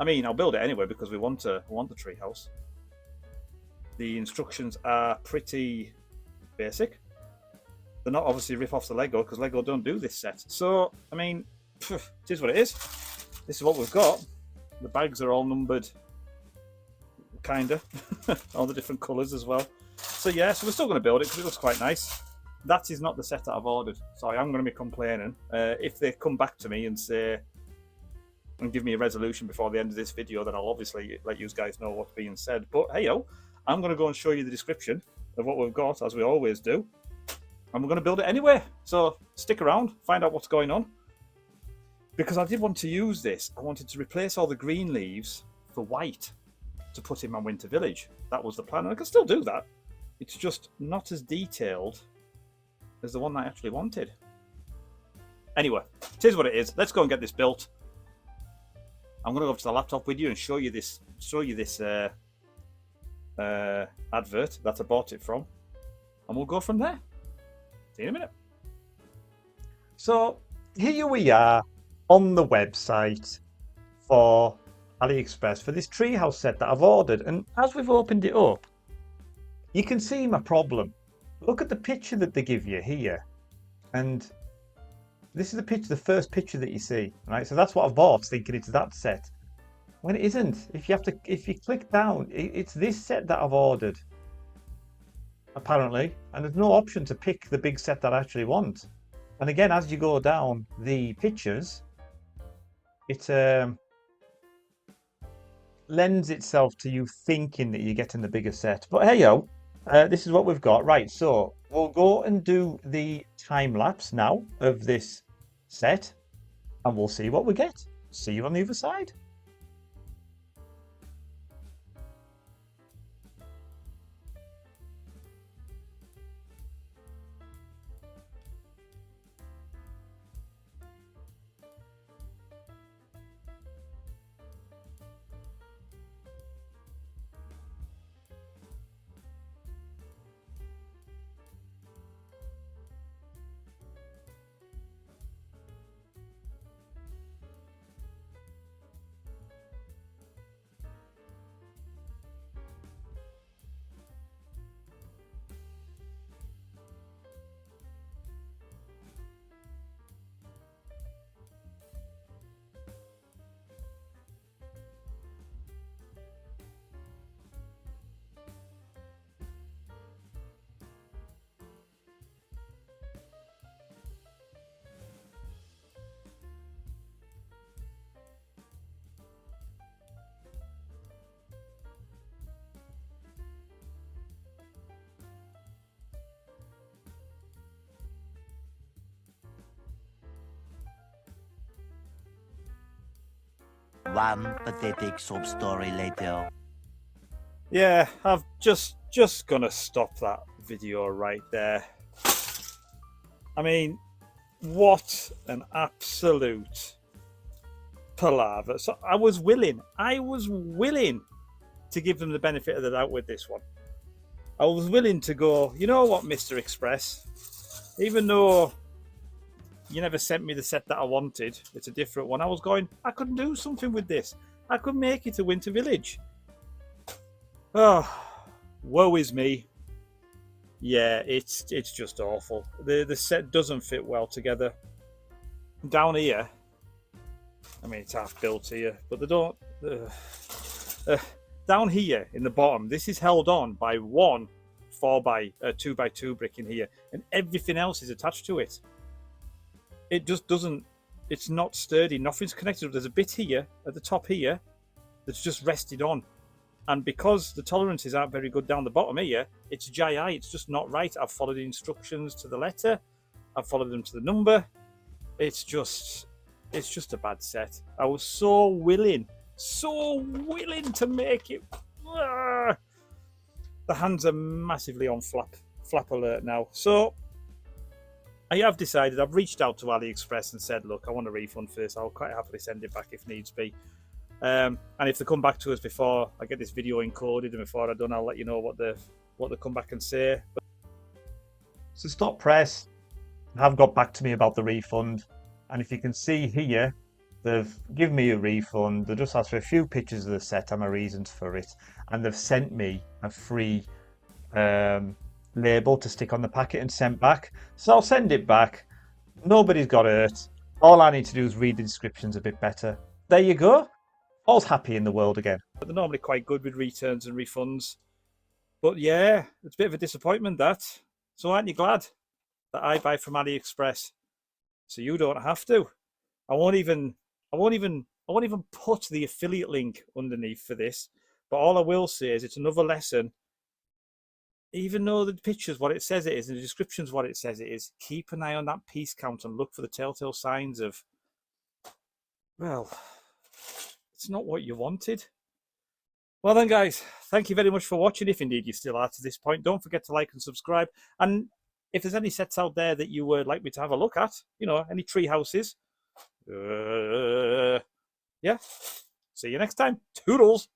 S1: I mean, I'll build it anyway because we want the treehouse. The instructions are pretty basic. They're not obviously rip-offs the Lego because Lego don't do this set. So, I mean, it is what it is. This is what we've got. The bags are all numbered, kinda. All the different colours as well. So yeah, so we're still going to build it because it looks quite nice. That is not the set that I've ordered. So I am going to be complaining. If they come back to me and say, and give me a resolution before the end of this video, then I'll obviously let you guys know what's being said. But hey yo, I'm going to go and show you the description of what we've got, as we always do. And we're going to build it anyway. So stick around, find out what's going on. Because I did want to use this. I wanted to replace all the green leaves for white to put in my winter village. That was the plan. And I can still do that. It's just not as detailed as the one I actually wanted. Anyway, it is what it is. Let's go and get this built. I'm going to go up to the laptop with you and show you this advert that I bought it from, and we'll go from there. See you in a minute.
S4: So here we are on the website for AliExpress for this treehouse set that I've ordered, and as we've opened it up, you can see my problem. Look at the picture that they give you here, and this is the picture, the first picture that you see, right? So that's what I've bought, thinking it's that set. When it isn't. If you click down, it's this set that I've ordered, apparently, and there's no option to pick the big set that I actually want. And again, as you go down the pictures, it lends itself to you thinking that you're getting the bigger set. But hey yo, this is what we've got. Right, so we'll go and do the time lapse now of this set, and we'll see what we get. See you on the other side.
S5: One pathetic sob story later.
S1: Yeah, I've just gonna stop that video right there. I mean, what an absolute palaver. So I was willing to give them the benefit of the doubt with this one. I was willing to go, you know what, Mr. Express, even though you never sent me the set that I wanted, it's a different one. I was going, I could do something with this. I could make it a winter village. Oh, woe is me. Yeah, it's just awful. The set doesn't fit well together. Down here, I mean, it's half built here, but they don't. Down here in the bottom, this is held on by one 2x2 brick in here, and everything else is attached to it. It just doesn't it's not sturdy. Nothing's connected. There's a bit here at the top here that's just rested on. And because the tolerances aren't very good down the bottom here, it's GI. It's just not right. I've followed the instructions to the letter. I've followed them to the number. It's just a bad set. I was so willing to make it. Ah! The hands are massively on flap alert now. So I have decided, I've reached out to AliExpress and said, look, I want a refund first. I'll quite happily send it back if needs be. And if they come back to us before I get this video encoded and before I'm done, I'll let you know what they come back and say.
S4: So Stop Press have got back to me about the refund, and if you can see here, they've given me a refund. They just asked for a few pictures of the set and my reasons for it, and they've sent me a free label to stick on the packet and sent back. So I'll send it back. Nobody's got hurt. All I need to do is read the descriptions a bit better. There you go. All's happy in the world again.
S1: But they're normally quite good with returns and refunds. But yeah, it's a bit of a disappointment, that. So aren't you glad that I buy from AliExpress? So you don't have to. I won't even put the affiliate link underneath for this. But all I will say is it's another lesson. Even though the picture's what it says it is and the description's what it says it is, keep an eye on that piece count and look for the telltale signs of, well, it's not what you wanted. Well then, guys, thank you very much for watching. If indeed you still are to this point, don't forget to like and subscribe. And if there's any sets out there that you would like me to have a look at, you know, any tree houses, yeah, see you next time. Toodles.